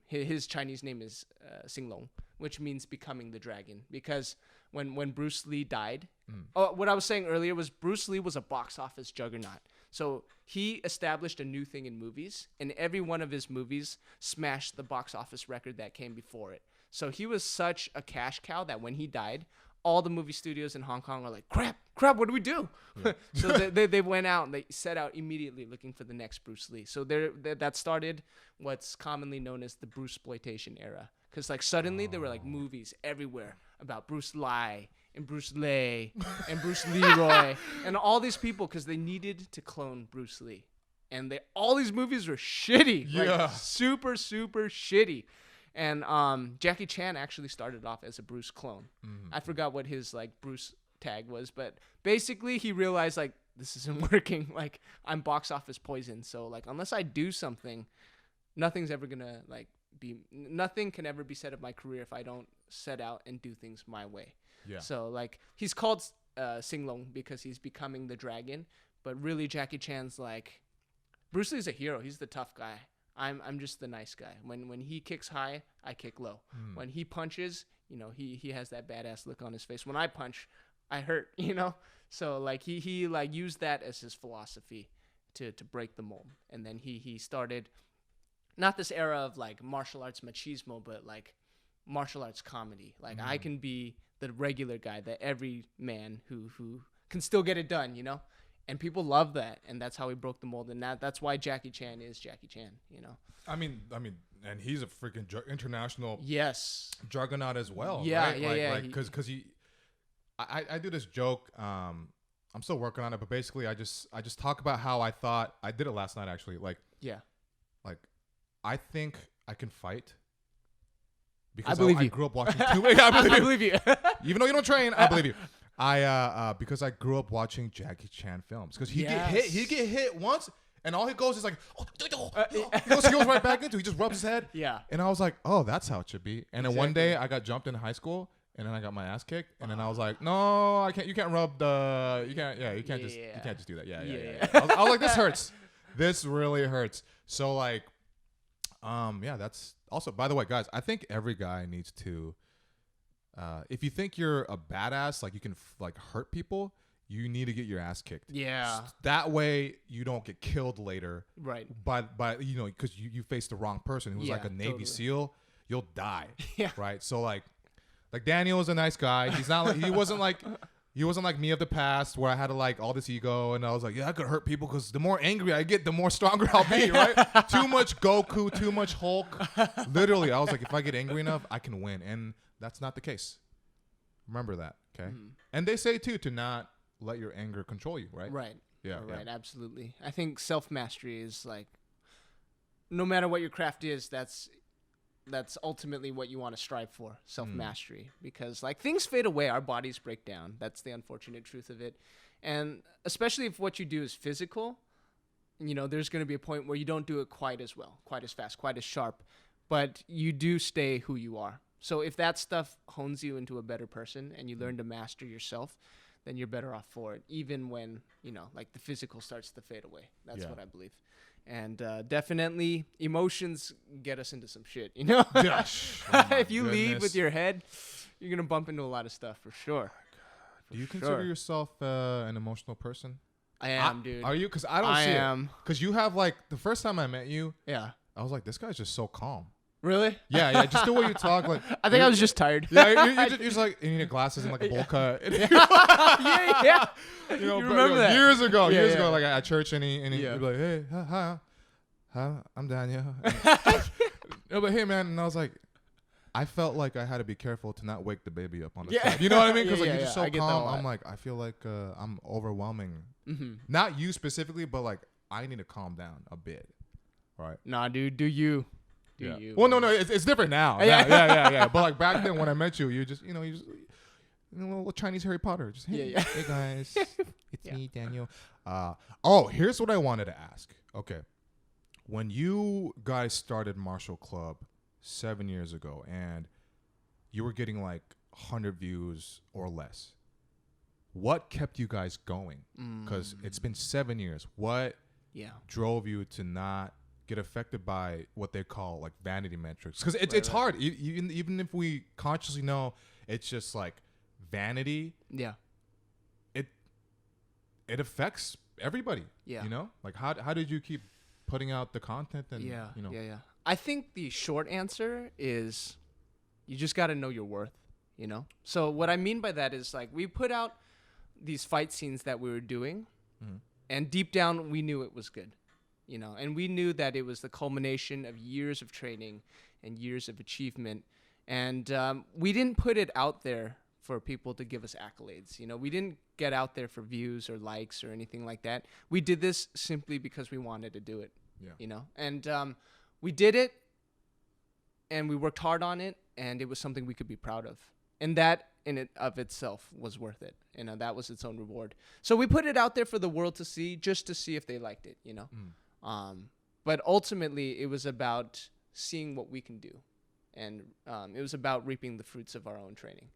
[SPEAKER 2] his Chinese name is Xing Long, which means becoming the dragon. Because when Bruce Lee died, what I was saying earlier was Bruce Lee was a box office juggernaut. So he established a new thing in movies, and every one of his movies smashed the box office record that came before it. So he was such a cash cow that when he died, all the movie studios in Hong Kong were like, crap, what do we do? Yeah. So they went out and they set out immediately looking for the next Bruce Lee. So that started what's commonly known as the Bruceploitation era. Because like suddenly there were like movies everywhere about Bruce Lee and Bruce Lee and Bruce Leroy and all these people because they needed to clone Bruce Lee. And all these movies were shitty.
[SPEAKER 1] Yeah.
[SPEAKER 2] Like super, super shitty. And Jackie Chan actually started off as a Bruce clone. Mm-hmm. I forgot what his like Bruce tag was, but basically he realized like this isn't working. Like I'm box office poison, so like unless I do something, nothing can ever be said of my career if I don't set out and do things my way. Yeah. So like he's called Xing Long because he's becoming the dragon, but really Jackie Chan's like Bruce Lee's a hero. He's the tough guy. I'm just the nice guy. When he kicks high, I kick low. When he punches, you know, he has that badass look on his face. When I punch, I hurt, you know? So like he like used that as his philosophy to break the mold. And then he started not this era of like martial arts machismo, but like martial arts comedy. Like I can be the regular guy, the every man who can still get it done, you know? And people love that, and that's how he broke the mold, and that's why Jackie Chan is Jackie Chan, you know. I mean,
[SPEAKER 1] and he's a freaking international juggernaut as well.
[SPEAKER 2] Yeah,
[SPEAKER 1] right?
[SPEAKER 2] yeah.
[SPEAKER 1] Because I do this joke. I'm still working on it, but basically, I just talk about how I thought I did it last night actually. Like I think I can fight. Because I grew up watching too many. I believe you. Even though you don't train, I believe you. Because I grew up watching Jackie Chan films. Because he get hit once, and all he goes is like, he goes right back into. He just rubs his head.
[SPEAKER 2] Yeah.
[SPEAKER 1] And I was like, oh, that's how it should be. And then one day I got jumped in high school, and then I got my ass kicked, and then I was like, no, I can't. You can't rub the. You can't. Yeah. You can't just do that. Yeah. I was like, this hurts. This really hurts. So like, that's also. By the way, guys, I think every guy needs to. If you think you're a badass, like you can like hurt people, you need to get your ass kicked.
[SPEAKER 2] Yeah.
[SPEAKER 1] That way you don't get killed later.
[SPEAKER 2] Right.
[SPEAKER 1] By you know, because you faced the wrong person who was like a Navy SEAL, you'll die.
[SPEAKER 2] Yeah.
[SPEAKER 1] Right. So like Daniel is a nice guy. He's not like he wasn't like me of the past where I had to like all this ego and I was like, yeah, I could hurt people because the more angry I get, the more stronger I'll be, right? Too much Goku, too much Hulk. Literally, I was like, if I get angry enough, I can win. And that's not the case. Remember that, okay? And they say too to not let your anger control you, right?
[SPEAKER 2] Right.
[SPEAKER 1] Yeah.
[SPEAKER 2] Right. Absolutely. I think self-mastery is like, no matter what your craft is, that's ultimately what you want to strive for, self-mastery. Because like things fade away, our bodies break down. That's the unfortunate truth of it. And especially if what you do is physical, you know, there's going to be a point where you don't do it quite as well, quite as fast, quite as sharp, but you do stay who you are. So if that stuff hones you into a better person and you learn to master yourself, then you're better off for it, even when, you know, like the physical starts to fade away. That's what I believe. And definitely emotions get us into some shit, you know? If you lead with your head, you're going to bump into a lot of stuff for sure.
[SPEAKER 1] Do you consider yourself an emotional person?
[SPEAKER 2] I am, dude.
[SPEAKER 1] Are you? Because I don't see it. Because you have like, the first time I met you, I was like, this guy's just so calm.
[SPEAKER 2] Really?
[SPEAKER 1] Yeah. Just the way you talk, like
[SPEAKER 2] I think I was just tired.
[SPEAKER 1] Yeah, you're just like you need glasses and like a bowl cut.
[SPEAKER 2] Yeah.
[SPEAKER 1] You know,
[SPEAKER 2] you remember that
[SPEAKER 1] years ago, like at church, and he'd be like, "Hey, hi, I'm Daniel." But hey, man, and I was like, I felt like I had to be careful to not wake the baby up on the side. You know what I mean? Because like you're just so calm. I'm like, I feel like I'm overwhelming. Not you specifically, but like I need to calm down a bit. Right?
[SPEAKER 2] Nah, dude, do you?
[SPEAKER 1] Yeah.
[SPEAKER 2] you.
[SPEAKER 1] Well, no, it's different now. Yeah. But like back then when I met you, you just little Chinese Harry Potter. Just hey guys, it's me, Daniel. Here's what I wanted to ask. Okay, when you guys started Martial Club 7 years ago, and you were getting like 100 views or less, what kept you guys going? Because it's been 7 years. What drove you to not get affected by what they call like vanity metrics? Because it's hard. Even if we consciously know it's just like vanity. Yeah. It affects everybody. Yeah. You know? Like how did you keep putting out the content and
[SPEAKER 2] Yeah. I think the short answer is you just got to know your worth, you know? So what I mean by that is like we put out these fight scenes that we were doing, and deep down we knew it was good, you know, and we knew that it was the culmination of years of training and years of achievement, and we didn't put it out there for people to give us accolades, you know. We didn't get out there for views or likes or anything like that. We did this simply because we wanted to do it, you know, and we did it, and we worked hard on it, and it was something we could be proud of, and that in it of itself was worth it. You know, that was its own reward. So we put it out there for the world to see, just to see if they liked it, you know. But ultimately, it was about seeing what we can do, and it was about reaping the fruits of our own training.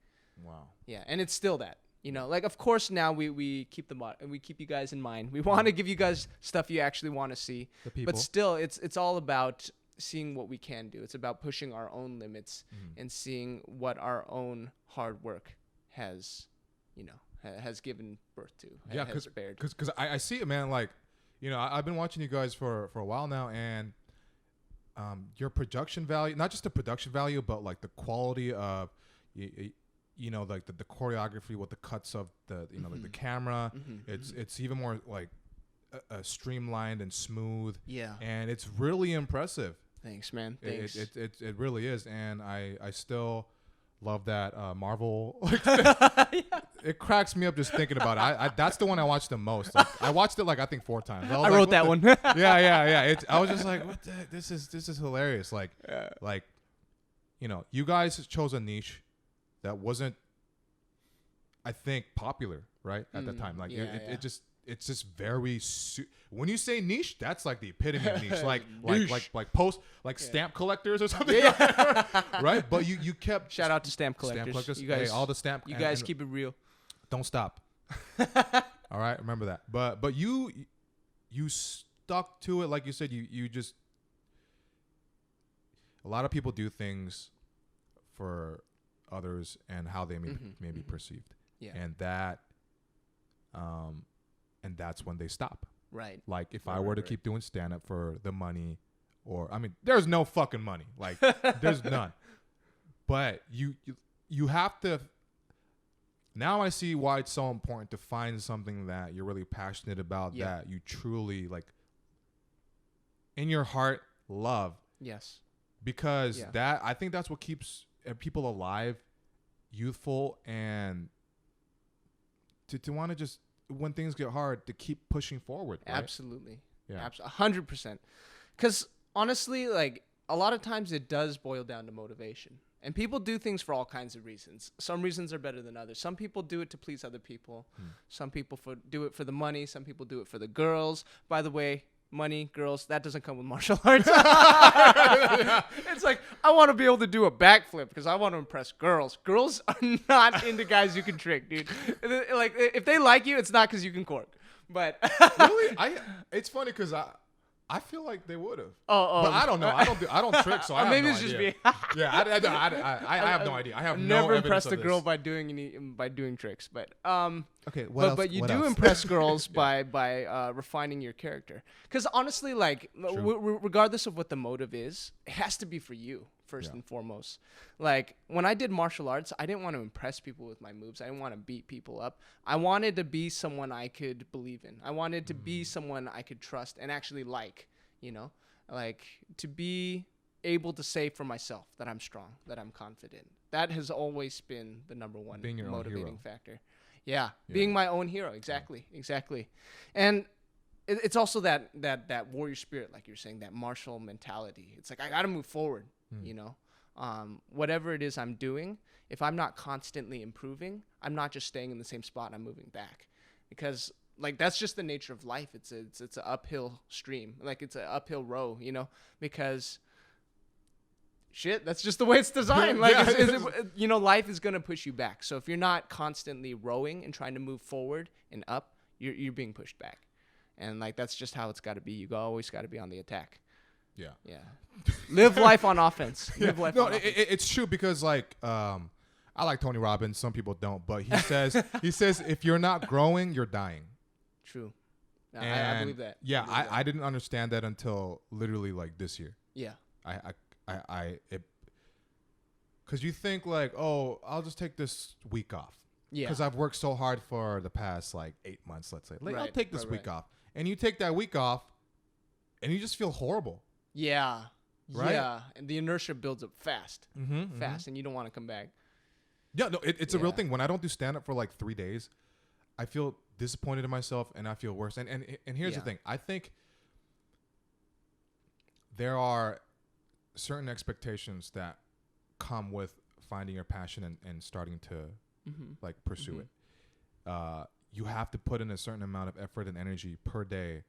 [SPEAKER 2] Wow. Yeah, and it's still that. You know, like of course now we keep we keep you guys in mind. We want to give you guys stuff you actually want to see, but still, it's all about seeing what we can do. It's about pushing our own limits and seeing what our own hard work has, you know, has given birth to.
[SPEAKER 1] Yeah, because I see it, man. Like, you know, I've been watching you guys for a while now, and your production value, not just the production value, but like the quality of you know, like the choreography with the cuts of the, you know, like the camera. It's even more like streamlined and smooth. Yeah. And it's really impressive.
[SPEAKER 2] Thanks, man. Thanks.
[SPEAKER 1] It really is. And I still love that Marvel. It cracks me up just thinking about it. That's the one I watched the most. Like, I watched it like I think 4 times. I
[SPEAKER 2] wrote that one.
[SPEAKER 1] Yeah. I was just like, what the heck? This is hilarious. Like, you know, you guys chose a niche that wasn't, I think, popular, right, at the time. Like it's just very when you say niche, that's like the epitome of niche, like post stamp collectors or something, right? But you kept
[SPEAKER 2] shout out to stamp collectors. You guys,
[SPEAKER 1] all the stamp.
[SPEAKER 2] You guys keep it real.
[SPEAKER 1] Don't stop. All right, remember that. But you stuck to it, like you said. You just, a lot of people do things for others and how they may be perceived, and that's when they stop, right? Like if I were to keep doing stand-up for the money, or I mean there's no fucking money, like there's none, but you have to. Now I see why it's so important to find something that you're really passionate about, that you truly, like, in your heart love. Yes. Because that, I think that's what keeps people alive, youthful, and to want to just, when things get hard, to keep pushing forward. Right?
[SPEAKER 2] Absolutely. Yeah. 100%. Because honestly, like, a lot of times it does boil down to motivation. And people do things for all kinds of reasons. Some reasons are better than others. Some people do it to please other people. Some people do it for the money. Some people do it for the girls. By the way, money, girls, that doesn't come with martial arts. It's like, I want to be able to do a backflip because I want to impress girls. Girls are not into guys you can trick, dude. Like, if they like you, it's not because you can cork. But
[SPEAKER 1] really, it's funny because I feel like they would have. But I don't know. I don't trick, so I have
[SPEAKER 2] maybe
[SPEAKER 1] no
[SPEAKER 2] it's just
[SPEAKER 1] idea.
[SPEAKER 2] me.
[SPEAKER 1] Yeah, I have no idea. I have
[SPEAKER 2] never
[SPEAKER 1] no
[SPEAKER 2] impressed a girl by doing tricks, but okay. But you do impress girls by refining your character. Because honestly, like regardless of what the motive is, it has to be for you first and foremost. Like when I did martial arts, I didn't want to impress people with my moves. I didn't want to beat people up. I wanted to be someone I could believe in. I wanted to be someone I could trust and actually like, you know, like to be able to say for myself that I'm strong, that I'm confident. That has always been the number one motivating factor. Yeah, being my own hero. Exactly. And it's also that warrior spirit, like you're saying, that martial mentality. It's like I got to move forward, you know. Whatever it is I'm doing, if I'm not constantly improving, I'm not just staying in the same spot. I'm moving back, because like that's just the nature of life. It's an uphill stream, like it's an uphill row, you know, because shit, that's just the way it's designed. Like, you know, life is gonna push you back. So if you're not constantly rowing and trying to move forward and up, you're being pushed back, and like that's just how it's got to be. You always got to be on the attack.
[SPEAKER 1] Yeah.
[SPEAKER 2] Live life on offense. Live life on offense.
[SPEAKER 1] It's true, because like I like Tony Robbins. Some people don't, but he says if you're not growing, you're dying.
[SPEAKER 2] True. I believe that.
[SPEAKER 1] Yeah, I didn't understand that until literally like this year.
[SPEAKER 2] Yeah.
[SPEAKER 1] Because you think like, oh, I'll just take this week off.
[SPEAKER 2] Yeah.
[SPEAKER 1] Because I've worked so hard for the past like 8 months, let's say. Like, I'll take this week off, and you take that week off, and you just feel horrible.
[SPEAKER 2] Yeah.
[SPEAKER 1] Right?
[SPEAKER 2] Yeah. And the inertia builds up fast.
[SPEAKER 1] Mm-hmm.
[SPEAKER 2] And you don't want to come back.
[SPEAKER 1] Yeah, no, it's a real thing. When I don't do stand up for like 3 days, I feel disappointed in myself, and I feel worse. And here's the thing. I think there are certain expectations that come with finding your passion and starting to like pursue it. You have to put in a certain amount of effort and energy per day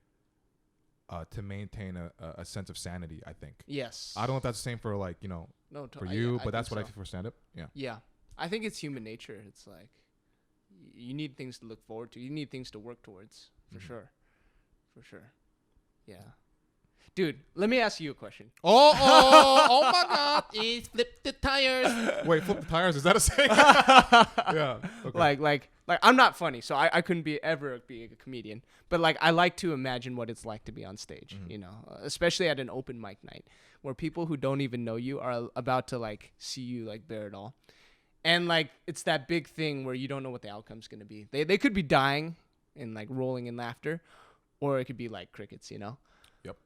[SPEAKER 1] to maintain a sense of sanity, I think.
[SPEAKER 2] Yes.
[SPEAKER 1] I don't know if that's the same for like, you know, for you, but that's what I think for stand-up. Yeah.
[SPEAKER 2] Yeah. I think it's human nature. It's like you need things to look forward to. You need things to work towards, for sure. For sure. Yeah. Dude, let me ask you a question.
[SPEAKER 1] Oh my God.
[SPEAKER 2] He's flipped the tires.
[SPEAKER 1] Wait, flip the tires? Is that a saying? Yeah. Okay.
[SPEAKER 2] Like I'm not funny, so I couldn't ever be a comedian. But like I like to imagine what it's like to be on stage, you know, especially at an open mic night where people who don't even know you are about to like see you like bare it all. And like it's that big thing where you don't know what the outcome's going to be. They could be dying and like rolling in laughter, or it could be like crickets, you know.
[SPEAKER 1] Yep.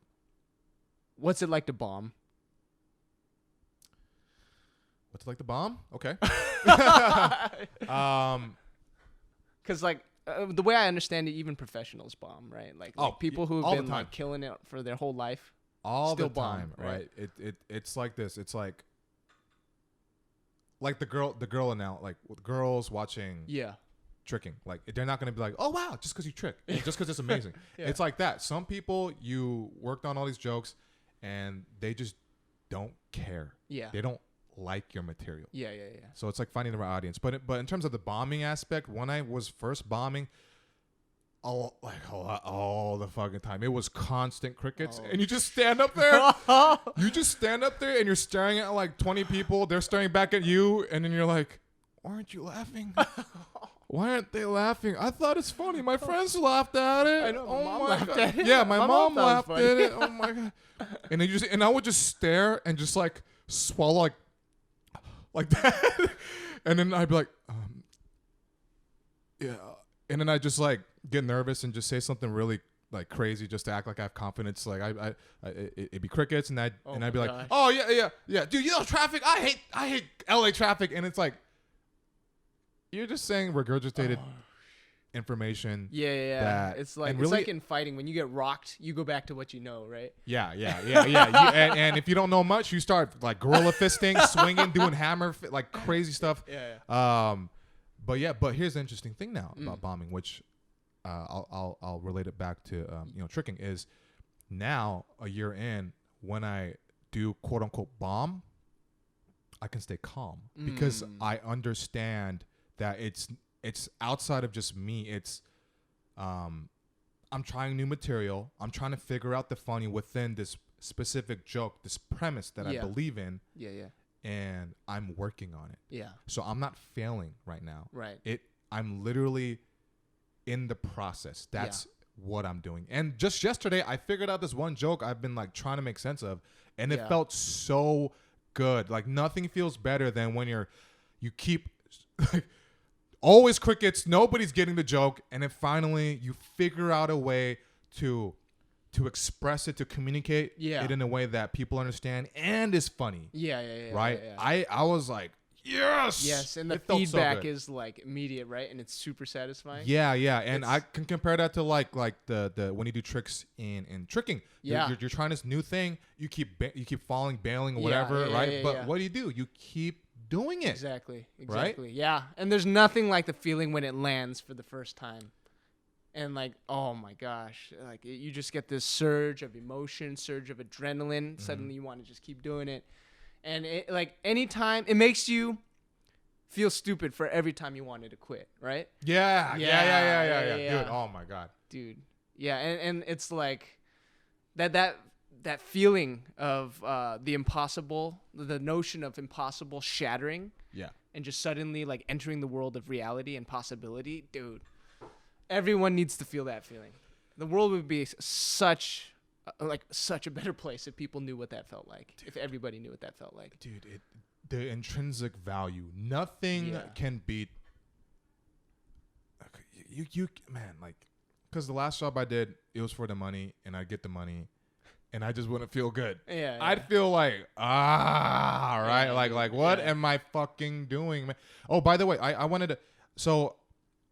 [SPEAKER 2] What's it like to bomb?
[SPEAKER 1] What's it like to bomb? Okay.
[SPEAKER 2] Because like the way I understand it, even professionals bomb, right? Like people who have been like killing it for their whole life,
[SPEAKER 1] all
[SPEAKER 2] still
[SPEAKER 1] the time,
[SPEAKER 2] bomb,
[SPEAKER 1] right? It's like this. It's like the girl now, like with girls watching tricking. Like they're not gonna be like, oh wow, just because you trick, just because it's amazing. It's like that. Some people, you worked on all these jokes, and they just don't care. Yeah, they don't like your material. Yeah. So it's like finding the right audience. But in terms of the bombing aspect, when I was first bombing, all the fucking time, it was constant crickets, and you just stand up there. And you're staring at like 20 people. They're staring back at you, and then you're like, "Why aren't you laughing? Why aren't they laughing? I thought it's funny. My friends laughed at it.
[SPEAKER 2] I know. My mom laughed at it.
[SPEAKER 1] Yeah, my mom laughed at it. Oh my God. And I would just stare and just like swallow like that, and then I'd be like, yeah, and then I just like get nervous and just say something really like crazy just to act like I have confidence. Like it'd be crickets, and I'd be like, gosh. Oh yeah, dude, you know traffic. I hate LA traffic, and it's like you're just saying regurgitated information.
[SPEAKER 2] Yeah. It's like it's like in fighting, when you get rocked, you go back to what you know, right? Yeah.
[SPEAKER 1] And if you don't know much, you start like gorilla fisting, swinging, doing hammer like crazy stuff. Yeah. But here's the interesting thing now about bombing, which I'll relate it back to tricking, is now a year in, when I do quote unquote bomb, I can stay calm because I understand that it's outside of just me. It's I'm trying new material. I'm trying to figure out the funny within this specific joke, this premise that I believe in. Yeah. And I'm working on it. Yeah. So I'm not failing right now. Right. I'm literally in the process. That's what I'm doing. And just yesterday, I figured out this one joke I've been like trying to make sense of, and it felt so good. Like nothing feels better than when you keep like always crickets, nobody's getting the joke, and then finally you figure out a way to express it, to communicate it in a way that people understand and is funny. Yeah. Right? Yeah. I was like, yes.
[SPEAKER 2] Yes, and the
[SPEAKER 1] It felt so
[SPEAKER 2] feedback
[SPEAKER 1] good.
[SPEAKER 2] is like immediate, right? And it's super satisfying.
[SPEAKER 1] Yeah, and I can compare that to like the when you do tricks in tricking.
[SPEAKER 2] Yeah.
[SPEAKER 1] You're trying this new thing. You keep falling, bailing,
[SPEAKER 2] Yeah,
[SPEAKER 1] whatever,
[SPEAKER 2] yeah,
[SPEAKER 1] right?
[SPEAKER 2] yeah,
[SPEAKER 1] But
[SPEAKER 2] yeah.
[SPEAKER 1] what do? You keep doing it.
[SPEAKER 2] Exactly.
[SPEAKER 1] Right?
[SPEAKER 2] Exactly. Yeah. And there's nothing like the feeling when it lands for the first time. And like, oh my gosh, like you just get this surge of emotion, surge of adrenaline. Suddenly you want to just keep doing it. And it, like anytime it makes you feel stupid for every time you wanted to quit, right?
[SPEAKER 1] Yeah.
[SPEAKER 2] Yeah.
[SPEAKER 1] Dude, oh my god.
[SPEAKER 2] Dude. Yeah, and it's like that feeling of the impossible, the notion of impossible shattering
[SPEAKER 1] Yeah.
[SPEAKER 2] and just suddenly like entering the world of reality and possibility, dude. Everyone needs to feel that feeling. The world would be such a better place if people knew what that felt like. If everybody knew what that felt like.
[SPEAKER 1] Dude, the intrinsic value, nothing can beat. You man, like, because the last job I did, it was for the money, and I get the money, and I just wouldn't feel good.
[SPEAKER 2] Yeah.
[SPEAKER 1] I'd feel like right,
[SPEAKER 2] Yeah,
[SPEAKER 1] like what am I fucking doing, man? Oh, by the way, I wanted to. So,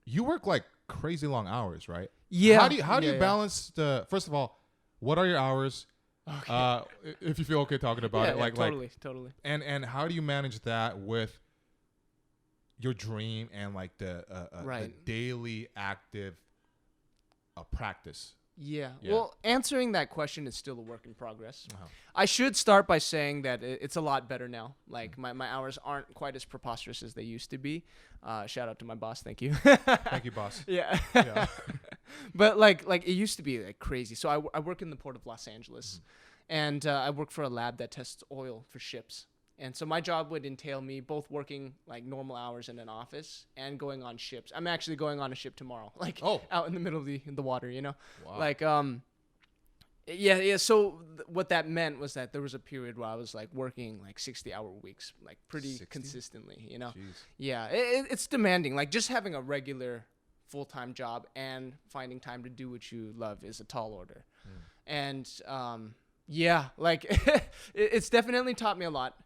[SPEAKER 1] you work like crazy long hours, right?
[SPEAKER 2] Yeah.
[SPEAKER 1] How do you balance the? First of all, what are your hours? Okay. If you feel okay talking about it, like
[SPEAKER 2] totally.
[SPEAKER 1] And how do you manage that with your dream and like the daily active practice?
[SPEAKER 2] Yeah. Well, answering that question is still a work in progress.
[SPEAKER 1] Uh-huh.
[SPEAKER 2] I should start by saying that it's a lot better now. Like my hours aren't quite as preposterous as they used to be. Shout out to my boss. Thank you.
[SPEAKER 1] Thank you, boss.
[SPEAKER 2] Yeah.
[SPEAKER 1] Yeah.
[SPEAKER 2] But like it used to be like crazy. So I work in the port of Los Angeles, and I work for a lab that tests oil for ships. And so my job would entail me both working like normal hours in an office and going on ships. I'm actually going on a ship tomorrow, like out in the middle of the water, you know.
[SPEAKER 1] Wow.
[SPEAKER 2] Like yeah. So what that meant was that there was a period where I was like working like 60-hour weeks, like pretty
[SPEAKER 1] 60?
[SPEAKER 2] consistently, you know.
[SPEAKER 1] Jeez.
[SPEAKER 2] Yeah, it's demanding. Like just having a regular full-time job and finding time to do what you love is a tall order. And yeah, like it's definitely taught me a lot.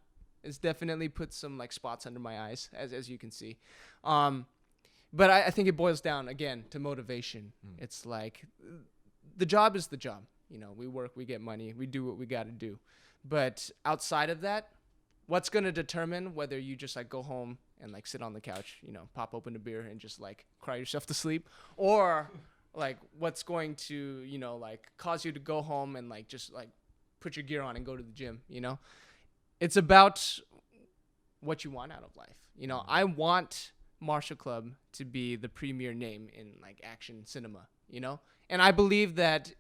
[SPEAKER 2] It's definitely put some like spots under my eyes, as you can see. But I think it boils down again to motivation. It's like the job is the job. You know, we work, we get money, we do what we got to do. But outside of that, what's going to determine whether you just like go home and like sit on the couch, you know, pop open a beer and just like cry yourself to sleep, or like what's going to, you know, like cause you to go home and like just like put your gear on and go to the gym, you know? It's about what you want out of life. You know, I want Martial Club to be the premier name in like action cinema, you know? And I believe that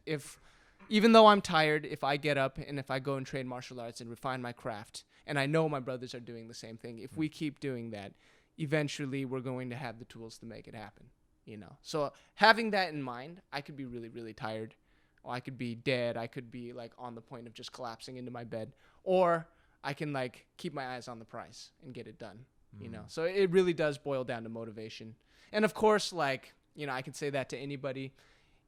[SPEAKER 2] even though I'm tired, if I get up and if I go and train martial arts and refine my craft, and I know my brothers are doing the same thing, if we keep doing that, eventually we're going to have the tools to make it happen, you know? So having that in mind, I could be really, really tired, or I could be dead. I could be like on the point of just collapsing into my bed, or I can like keep my eyes on the prize and get it done, you know? So it really does boil down to motivation. And of course, like, you know, I can say that to anybody.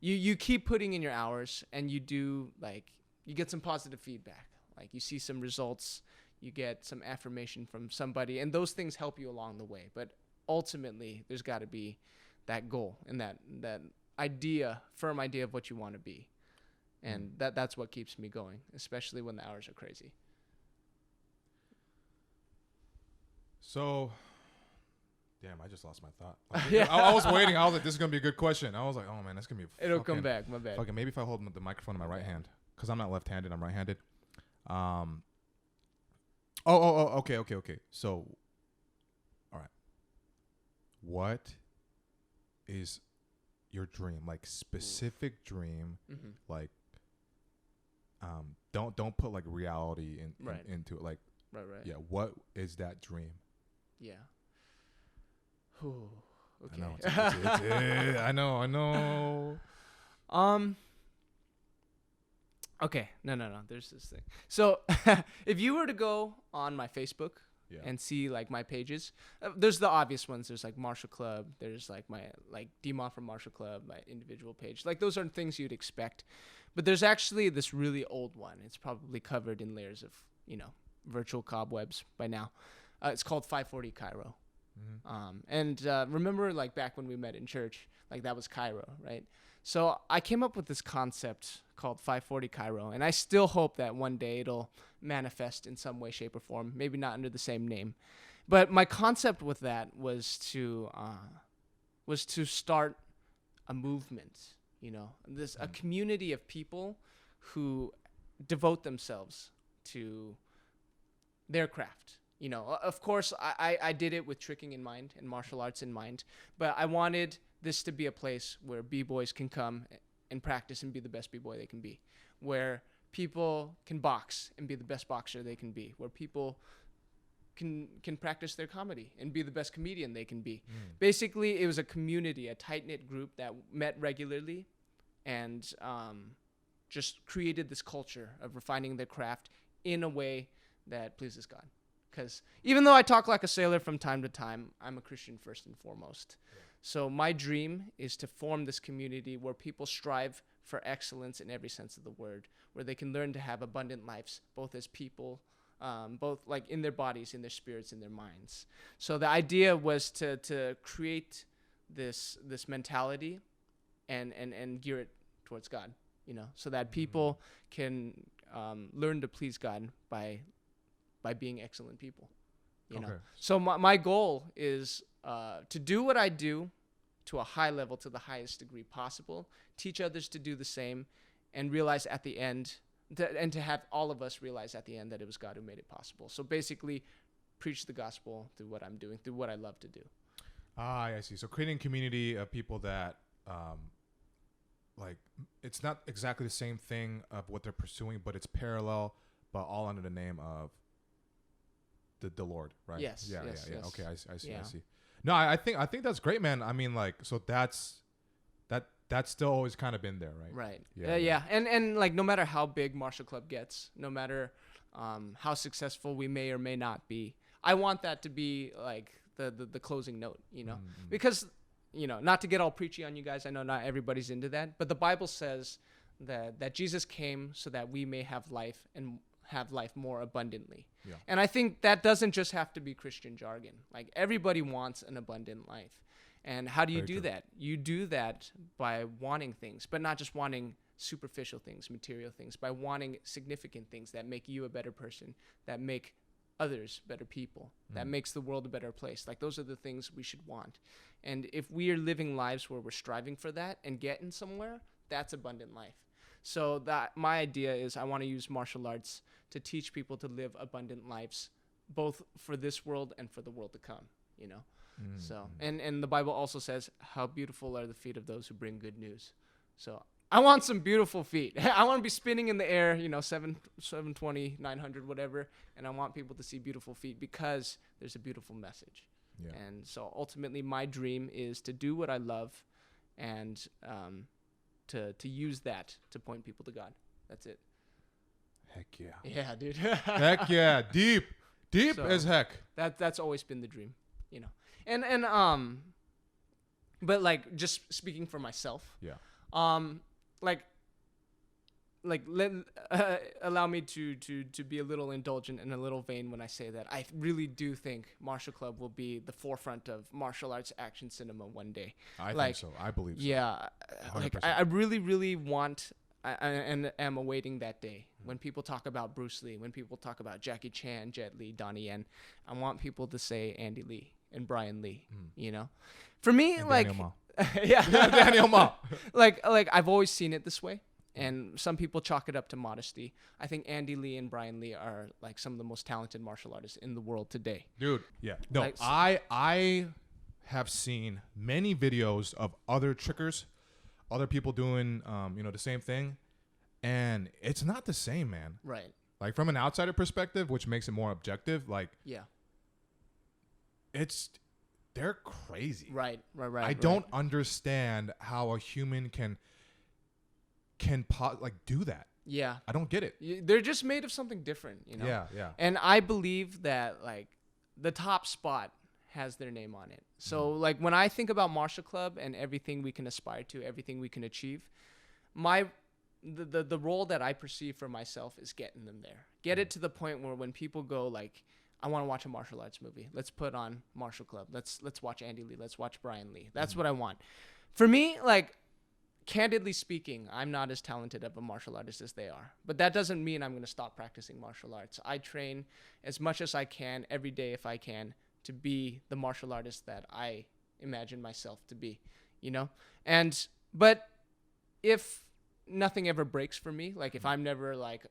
[SPEAKER 2] You keep putting in your hours and you do like, you get some positive feedback. Like you see some results, you get some affirmation from somebody, and those things help you along the way. But ultimately there's got to be that goal and that firm idea of what you want to be. And that's what keeps me going, especially when the hours are crazy.
[SPEAKER 1] So, damn, I just lost my thought. Like, I was waiting. I was like, this is going to be a good question. I was like, oh, man, that's going to be
[SPEAKER 2] It'll come back. My bad.
[SPEAKER 1] Okay, maybe if I hold the microphone in my right hand, because I'm not left-handed, I'm right-handed. Okay. So, all right. What is your dream? Like, specific dream, like, don't put, like, reality into it. Like,
[SPEAKER 2] Right.
[SPEAKER 1] yeah, what is that dream?
[SPEAKER 2] Yeah. Ooh, okay.
[SPEAKER 1] I know. I know.
[SPEAKER 2] Okay. No. There's this thing. So, if you were to go on my Facebook and see like my pages, there's the obvious ones. There's like Martial Club. There's like my like Demon from Martial Club, my individual page. Like those are things you'd expect. But there's actually this really old one. It's probably covered in layers of, you know, virtual cobwebs by now. It's called 540 Cairo. And remember, like back when we met in church, like that was Cairo, right? So I came up with this concept called 540 Cairo, and I still hope that one day it'll manifest in some way, shape, or form. Maybe not under the same name, but my concept with that was to start a movement. You know, a community of people who devote themselves to their craft. You know, of course, I did it with tricking in mind and martial arts in mind, but I wanted this to be a place where b-boys can come and practice and be the best b-boy they can be, where people can box and be the best boxer they can be, where people can practice their comedy and be the best comedian they can be. Basically, it was a community, a tight-knit group that met regularly and just created this culture of refining their craft in a way that pleases God. Because even though I talk like a sailor from time to time, I'm a Christian first and foremost. Yeah. So my dream is to form this community where people strive for excellence in every sense of the word, where they can learn to have abundant lives, both as people, both like in their bodies, in their spirits, in their minds. So the idea was to create this mentality and gear it towards God, you know, so that people can learn to please God by being excellent people, you know. So my goal is to do what I do to a high level, to the highest degree possible, teach others to do the same, and realize at the end, and to have all of us realize at the end that it was God who made it possible. So basically, preach the gospel through what I'm doing, through what I love to do.
[SPEAKER 1] I see. So creating a community of people that, like, it's not exactly the same thing of what they're pursuing, but it's parallel, but all under the name of the Lord, right?
[SPEAKER 2] Yes.
[SPEAKER 1] Yeah. Okay, I see.
[SPEAKER 2] Yeah.
[SPEAKER 1] I see. No, I think that's great, man. I mean, like, so that's still always kind of been there, right?
[SPEAKER 2] Right.
[SPEAKER 1] Yeah.
[SPEAKER 2] And like, no matter how big Martial Club gets, no matter how successful we may or may not be, I want that to be like the closing note, you know, because, you know, not to get all preachy on you guys, I know not everybody's into that, but the Bible says that Jesus came so that we may have life and have life more abundantly. Yeah. And I think that doesn't just have to be Christian jargon. Like, everybody wants an abundant life. And how do you do that? You do that by wanting things, but not just wanting superficial things, material things, by wanting significant things that make you a better person, that make others better people, that makes the world a better place. Like, those are the things we should want. And if we are living lives where we're striving for that and getting somewhere, that's abundant life. So that my idea is I want to use martial arts to teach people to live abundant lives, both for this world and for the world to come, you know? So, and the Bible also says, how beautiful are the feet of those who bring good news. So I want some beautiful feet. I want to be spinning in the air, you know, 720, 900, whatever. And I want people to see beautiful feet because there's a beautiful message. Yeah. And so ultimately my dream is to do what I love and to use that to point people to God. That's it.
[SPEAKER 1] Heck yeah.
[SPEAKER 2] Yeah, dude.
[SPEAKER 1] Heck yeah. Deep so, as heck.
[SPEAKER 2] That's always been the dream, you know. And but like, just speaking for myself. Yeah. Allow me to be a little indulgent and a little vain when I say that I really do think Martial Club will be the forefront of martial arts action cinema one day.
[SPEAKER 1] I think so. I believe so.
[SPEAKER 2] Yeah. 100%. Like, I really, really want and am awaiting that day when people talk about Bruce Lee, when people talk about Jackie Chan, Jet Li, Donnie Yen. I want people to say Andy Lee and Brian Lee, you know? For me, and like... Daniel Ma. Yeah.
[SPEAKER 1] Daniel Ma.
[SPEAKER 2] like I've always seen it this way. And some people chalk it up to modesty. I think Andy Lee and Brian Lee are like some of the most talented martial artists in the world today.
[SPEAKER 1] Dude, yeah. No, like, I have seen many videos of other trickers, other people doing, the same thing. And it's not the same, man.
[SPEAKER 2] Right.
[SPEAKER 1] Like, from an outsider perspective, which makes it more objective, like, yeah, they're crazy.
[SPEAKER 2] Right.
[SPEAKER 1] I don't understand how a human can do that.
[SPEAKER 2] Yeah.
[SPEAKER 1] I don't get it.
[SPEAKER 2] They're just made of something different, you know?
[SPEAKER 1] Yeah.
[SPEAKER 2] And I believe that, like, the top spot has their name on it. So, like, when I think about Martial Club and everything we can aspire to, everything we can achieve, the role that I perceive for myself is getting them there. Get it to the point where when people go, like, I want to watch a martial arts movie. Let's put on Martial Club. Let's watch Andy Lee. Let's watch Brian Lee. That's what I want. For me, like, candidly speaking, I'm not as talented of a martial artist as they are. But that doesn't mean I'm going to stop practicing martial arts. I train as much as I can every day if I can to be the martial artist that I imagine myself to be, you know? But if nothing ever breaks for me, like if I'm never like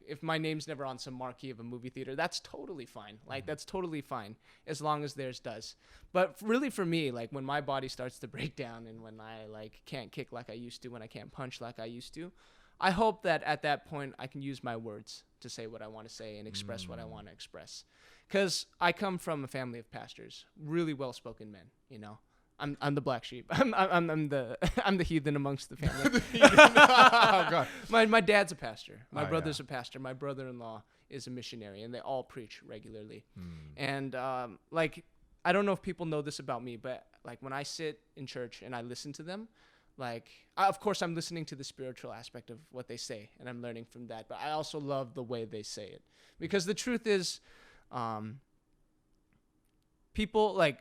[SPEAKER 2] if my name's never on some marquee of a movie theater, that's totally fine. Like that's totally fine as long as theirs does. But really for me, like when my body starts to break down and when I like can't kick like I used to, when I can't punch like I used to, I hope that at that point I can use my words to say what I want to say and express what I want to express. Because I come from a family of pastors, really well-spoken men, you know. I'm the black sheep. I'm the heathen amongst the family.
[SPEAKER 1] Oh, God.
[SPEAKER 2] My dad's a pastor. My brother's
[SPEAKER 1] yeah.
[SPEAKER 2] a pastor. My brother-in-law is a missionary, and they all preach regularly. And like, I don't know if people know this about me, but like when I sit in church and I listen to them, like, of course I'm listening to the spiritual aspect of what they say, and I'm learning from that. But I also love the way they say it, because the truth is, people like.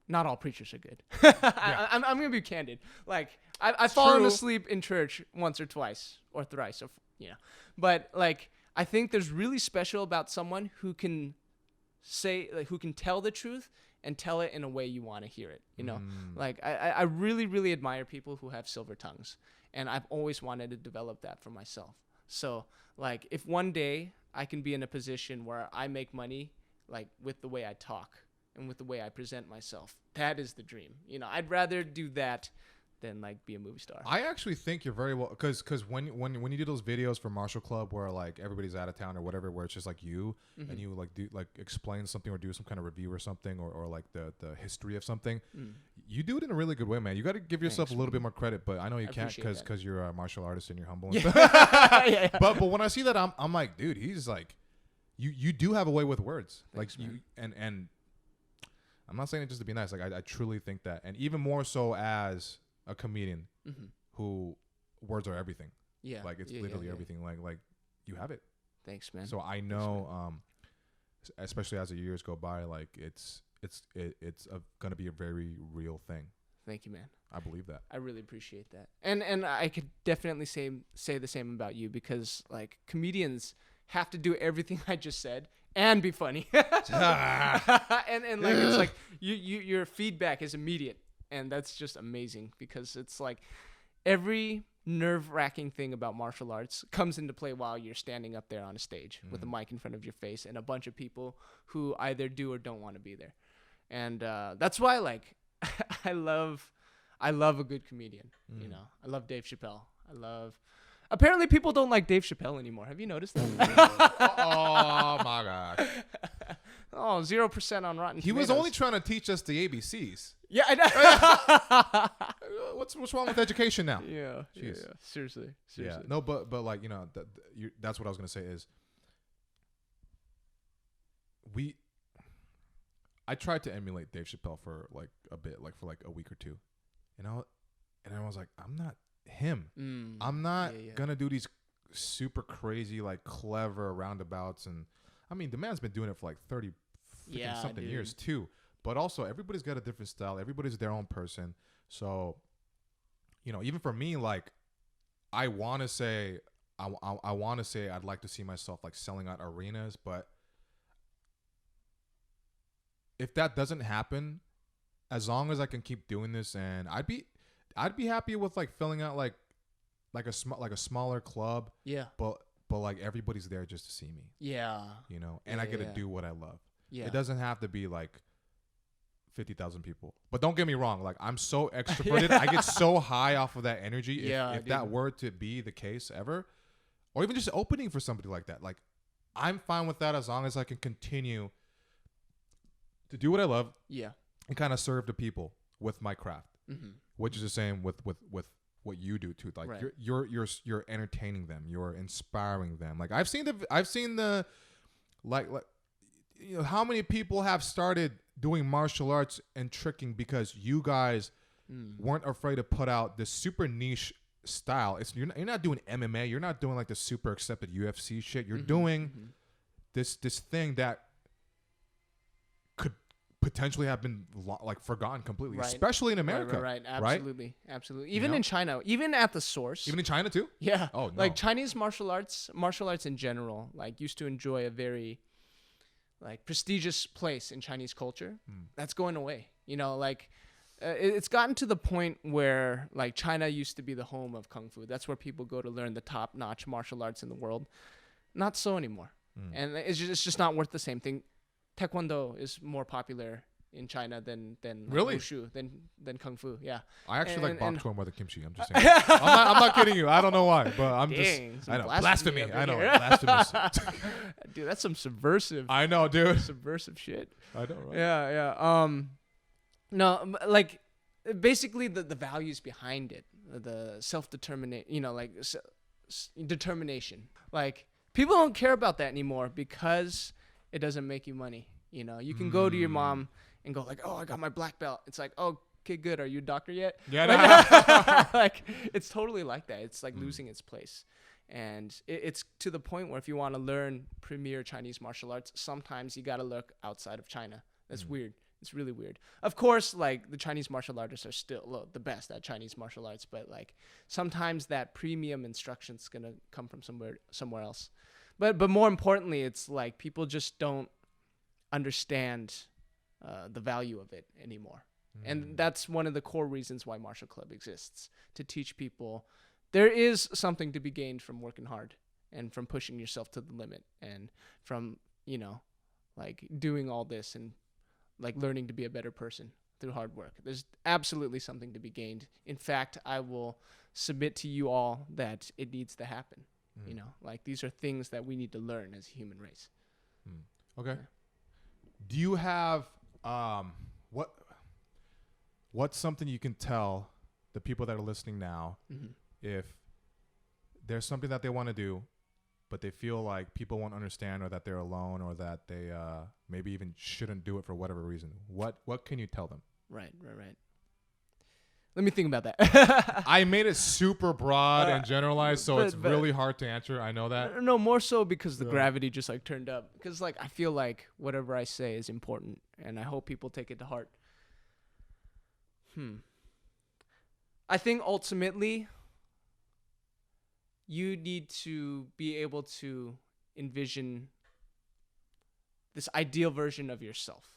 [SPEAKER 2] Not all preachers are good. I'm going to be candid. Like, I've fallen asleep in church once or twice or thrice, or, you know. But, like, I think there's really special about someone who can say, like, who can tell the truth and tell it in a way you want to hear it, you know. Like, I really, really admire people who have silver tongues. And I've always wanted to develop that for myself. So, like, if one day I can be in a position where I make money, like, with the way I talk, and with the way I present myself, that is the dream. You know, I'd rather do that than like be a movie star.
[SPEAKER 1] I actually think you're very well, because when you do those videos for Martial Club where like everybody's out of town or whatever, where it's just like you and you like do like explain something or do some kind of review or something, or like the history of something, you do it in a really good way, man. You got to give yourself a little bit more credit, but I know you can't because you're a martial artist and you're humble. And
[SPEAKER 2] Yeah.
[SPEAKER 1] But when I see that, I'm like, dude, he's like, you do have a way with words.
[SPEAKER 2] Thanks,
[SPEAKER 1] like you and. I'm not saying it just to be nice. Like I truly think that, and even more so as a comedian who words are everything.
[SPEAKER 2] Yeah,
[SPEAKER 1] like it's literally everything. Like you have it.
[SPEAKER 2] Thanks, man.
[SPEAKER 1] So I know, especially as the years go by, like it's gonna be a very real thing.
[SPEAKER 2] Thank you, man.
[SPEAKER 1] I believe that.
[SPEAKER 2] I really appreciate that, and I could definitely say the same about you, because like comedians have to do everything I just said and be funny. and like it's like your feedback is immediate, and that's just amazing, because it's like every nerve-wracking thing about martial arts comes into play while you're standing up there on a stage with a mic in front of your face and a bunch of people who either do or don't want to be there. And that's why like I love a good comedian. You know, I love Dave Chappelle. Apparently, people don't like Dave Chappelle anymore. Have you noticed that?
[SPEAKER 1] Oh my God!
[SPEAKER 2] 0% on Rotten Tomatoes.
[SPEAKER 1] He was only trying to teach us the ABCs.
[SPEAKER 2] Yeah, I know.
[SPEAKER 1] What's wrong with education now?
[SPEAKER 2] Yeah. Seriously.
[SPEAKER 1] Yeah. No, but like, you know, that's what I was gonna say is I tried to emulate Dave Chappelle for like a bit, like for like a week or two, and I was like, I'm not him. I'm not gonna do these super crazy, like clever roundabouts. And I mean, the man's been doing it for like 30 something years too. But also, everybody's got a different style. Everybody's their own person. So, you know, even for me, like, I want to say I'd like to see myself like selling out arenas, but if that doesn't happen, as long as I can keep doing this, and I'd be happy with like filling out like a smaller club.
[SPEAKER 2] Yeah.
[SPEAKER 1] But like everybody's there just to see me.
[SPEAKER 2] Yeah.
[SPEAKER 1] You know, and I get to do what I love.
[SPEAKER 2] Yeah.
[SPEAKER 1] It doesn't have to be like 50,000 people. But don't get me wrong, like I'm so extroverted. I get so high off of that energy. If that were to be the case ever, or even just opening for somebody like that, like I'm fine with that as long as I can continue to do what I love.
[SPEAKER 2] Yeah.
[SPEAKER 1] And kind of serve the people with my craft, which is the same with what you do too. Like you're entertaining them, you're inspiring them. Like I've seen the like you know, how many people have started doing martial arts and tricking because you guys weren't afraid to put out this super niche style. You're not doing MMA. You're not doing like the super accepted UFC shit. You're doing this thing that potentially have been like forgotten completely,
[SPEAKER 2] Right.
[SPEAKER 1] especially in America.
[SPEAKER 2] Right. Absolutely. Absolutely. Even
[SPEAKER 1] know?
[SPEAKER 2] in China, even at the source.
[SPEAKER 1] Even in China too.
[SPEAKER 2] Yeah.
[SPEAKER 1] Oh, no.
[SPEAKER 2] Like Chinese martial arts in general, like used to enjoy a very like prestigious place in Chinese culture. That's going away. You know, like it's gotten to the point where like China used to be the home of Kung Fu. That's where people go to learn the top-notch martial arts in the world. Not so anymore. And it's just not worth the same thing. Taekwondo is more popular in China than
[SPEAKER 1] Really?
[SPEAKER 2] Wushu, than Kung Fu. Yeah.
[SPEAKER 1] I actually
[SPEAKER 2] And-
[SPEAKER 1] like
[SPEAKER 2] and-
[SPEAKER 1] popcorn with the kimchi. I'm just saying. I'm not kidding you. I don't know why, but I'm
[SPEAKER 2] Dang,
[SPEAKER 1] just.
[SPEAKER 2] some
[SPEAKER 1] I know
[SPEAKER 2] blasphemy
[SPEAKER 1] blasphemy.
[SPEAKER 2] up
[SPEAKER 1] I
[SPEAKER 2] in
[SPEAKER 1] know
[SPEAKER 2] here.
[SPEAKER 1] blasphemous.
[SPEAKER 2] Dude, that's some subversive
[SPEAKER 1] I know, dude.
[SPEAKER 2] subversive shit.
[SPEAKER 1] I know, right?
[SPEAKER 2] Yeah. No, like basically the values behind it, the self-determination, you know, like determination. Like people don't care about that anymore because it doesn't make you money. You know, you can go to your mom and go like, "Oh, I got my black belt." It's like, "Oh, okay, good. Are you a doctor yet?"
[SPEAKER 1] Yeah,
[SPEAKER 2] Like, like it's totally like that. It's like losing its place. And it's to the point where if you want to learn premier Chinese martial arts, sometimes you got to look outside of China. That's weird. It's really weird. Of course, like the Chinese martial artists are still the best at Chinese martial arts, but like sometimes that premium instruction's going to come from somewhere else. But more importantly, it's like people just don't understand the value of it anymore. And that's one of the core reasons why Martial Club exists, to teach people there is something to be gained from working hard and from pushing yourself to the limit and from, you know, like doing all this and like learning to be a better person through hard work. There's absolutely something to be gained. In fact, I will submit to you all that it needs to happen. You know, like these are things that we need to learn as a human race.
[SPEAKER 1] Okay. Do you have what's something you can tell the people that are listening now if there's something that they want to do, but they feel like people won't understand, or that they're alone, or that they maybe even shouldn't do it for whatever reason? What can you tell them?
[SPEAKER 2] Right. Let me think about that.
[SPEAKER 1] I made it super broad and generalized, so it's
[SPEAKER 2] but-
[SPEAKER 1] really hard to answer. I know that.
[SPEAKER 2] No, more so because the gravity just like turned up. Because like I feel like whatever I say is important, and I hope people take it to heart. I think ultimately you need to be able to envision this ideal version of yourself.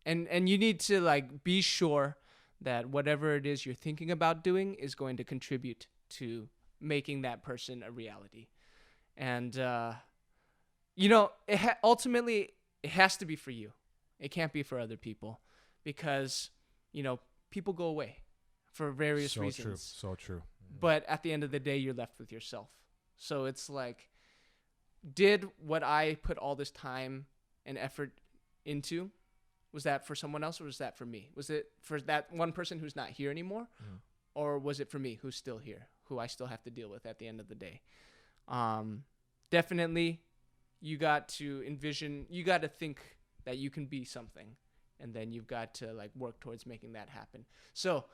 [SPEAKER 2] And you need to like be sure that whatever it is you're thinking about doing is going to contribute to making that person a reality. And you know, ultimately it has to be for you. It can't be for other people, because you know, people go away for various reasons.
[SPEAKER 1] So true.
[SPEAKER 2] But at the end of the day, you're left with yourself. So it's like, did what I put all this time and effort into, was that for someone else, or was that for me? Was it for that one person who's not here anymore? Or was it for me who's still here, who I still have to deal with at the end of the day? Definitely, you got to envision, you got to think that you can be something, and then you've got to like work towards making that happen. So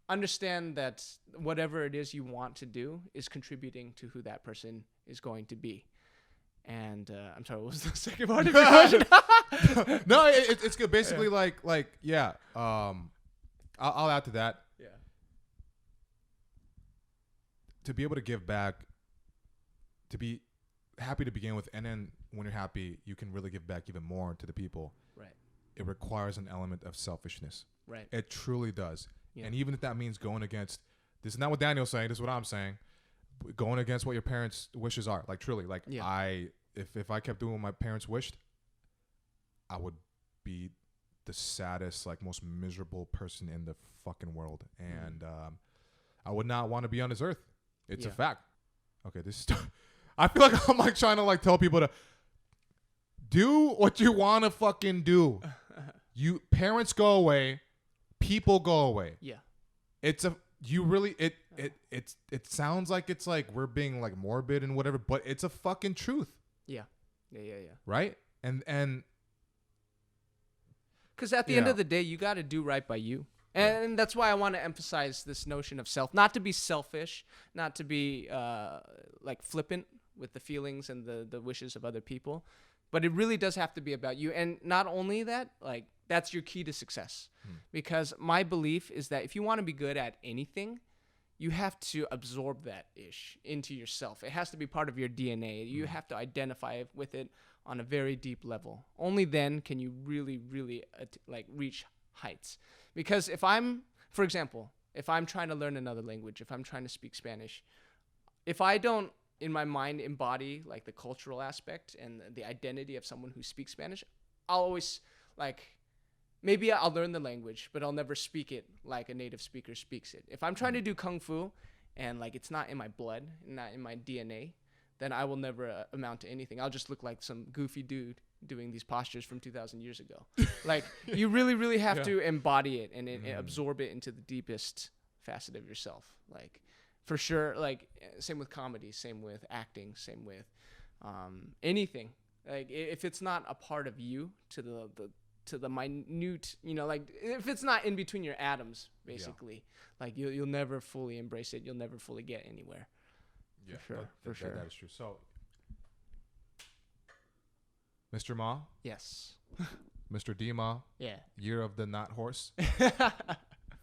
[SPEAKER 2] understand that whatever it is you want to do is contributing to who that person is going to be. And I'm sorry, what was the second part of your question?
[SPEAKER 1] No, it's good. Basically, yeah. I'll add to that.
[SPEAKER 2] Yeah.
[SPEAKER 1] To be able to give back, to be happy to begin with, and then when you're happy, you can really give back even more to the people.
[SPEAKER 2] Right.
[SPEAKER 1] It requires an element of selfishness.
[SPEAKER 2] Right.
[SPEAKER 1] It truly does.
[SPEAKER 2] Yeah.
[SPEAKER 1] And even if that means going against, this is not what Daniel's saying, this is what I'm saying, going against what your parents' wishes are. Like truly, like if I kept doing what my parents wished, I would be the saddest, like most miserable person in the fucking world. And I would not want to be on this earth. It's a fact. Okay, this is I feel like I'm like trying to like tell people to do what you want to fucking do. You parents go away, people go away.
[SPEAKER 2] Yeah.
[SPEAKER 1] It's a you really it sounds like it's like we're being like morbid and whatever, but it's a fucking truth.
[SPEAKER 2] Yeah.
[SPEAKER 1] Right? And
[SPEAKER 2] because at the end of the day, you got to do right by you. And that's why I want to emphasize this notion of self, not to be selfish, not to be like flippant with the feelings and the wishes of other people. But it really does have to be about you. And not only that, like, that's your key to success. Because my belief is that if you want to be good at anything, you have to absorb that ish into yourself. It has to be part of your DNA. You have to identify with it on a very deep level. Only then can you really, really like reach heights. Because for example, if I'm trying to learn another language, if I'm trying to speak Spanish, if I don't in my mind embody like the cultural aspect and the identity of someone who speaks Spanish, I'll always like, maybe I'll learn the language, but I'll never speak it like a native speaker speaks it. If I'm trying to do Kung Fu and like it's not in my blood, not in my DNA, then I will never amount to anything. I'll just look like some goofy dude doing these postures from 2,000 years ago. Like, you really, really have to embody it and absorb it into the deepest facet of yourself. Like, for sure, like, same with comedy, same with acting, same with anything. Like, if it's not a part of you to the minute, you know, like, if it's not in between your atoms, basically, like, you'll never fully embrace it. You'll never fully get anywhere.
[SPEAKER 1] Yeah,
[SPEAKER 2] for sure.
[SPEAKER 1] That is true. So, Mr. Ma?
[SPEAKER 2] Yes.
[SPEAKER 1] Mr. D Ma?
[SPEAKER 2] Yeah.
[SPEAKER 1] Year of the Not Horse.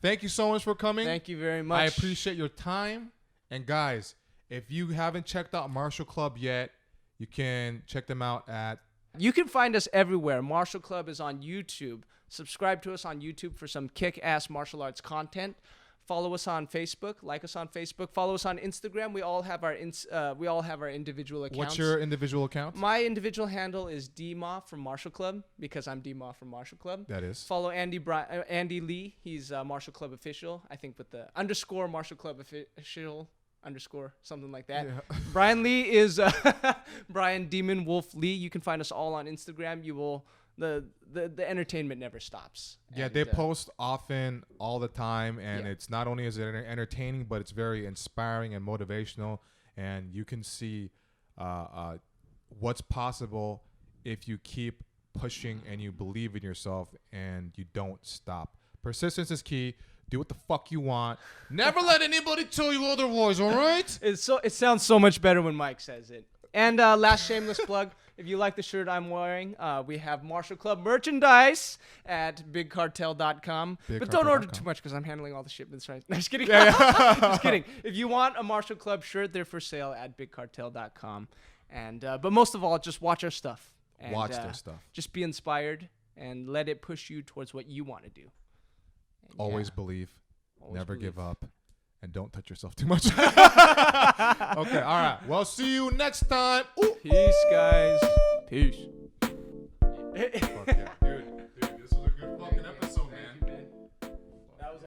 [SPEAKER 1] Thank you so much for coming.
[SPEAKER 2] Thank you very much.
[SPEAKER 1] I appreciate your time. And guys, if you haven't checked out Martial Club yet, you can check them out at...
[SPEAKER 2] You can find us everywhere. Martial Club is on YouTube. Subscribe to us on YouTube for some kick-ass martial arts content. Follow us on Facebook. Like us on Facebook. Follow us on Instagram. We all have our individual accounts.
[SPEAKER 1] What's your individual account?
[SPEAKER 2] My individual handle is DMA from Martial Club because I'm DMA from Martial Club.
[SPEAKER 1] That is.
[SPEAKER 2] Follow Andy Lee. He's Martial Club official. I think with the _ Martial Club official _ something like that. Yeah. Brian Lee is Brian Demon Wolf Lee. You can find us all on Instagram. You will. The entertainment never stops.
[SPEAKER 1] Yeah,
[SPEAKER 2] and
[SPEAKER 1] they post often, all the time, and it's not only is it entertaining, but it's very inspiring and motivational, and you can see what's possible if you keep pushing and you believe in yourself and you don't stop. Persistence is key. Do what the fuck you want. Never let anybody tell you otherwise, all right?
[SPEAKER 2] It sounds so much better when Mike says it. And last shameless plug, if you like the shirt I'm wearing, we have Martial Club merchandise at bigcartel.com. But don't order too much because I'm handling all the shipments right. No, just kidding. Just kidding. If you want a Martial Club shirt, they're for sale at bigcartel.com. And but most of all, just watch our stuff. And,
[SPEAKER 1] watch their stuff.
[SPEAKER 2] Just be inspired and let it push you towards what you want to do. And
[SPEAKER 1] always believe. Never give up. And don't touch yourself too much. Okay, all right. Well, see you next time.
[SPEAKER 2] Peace, guys. Peace.
[SPEAKER 1] Fuck yeah.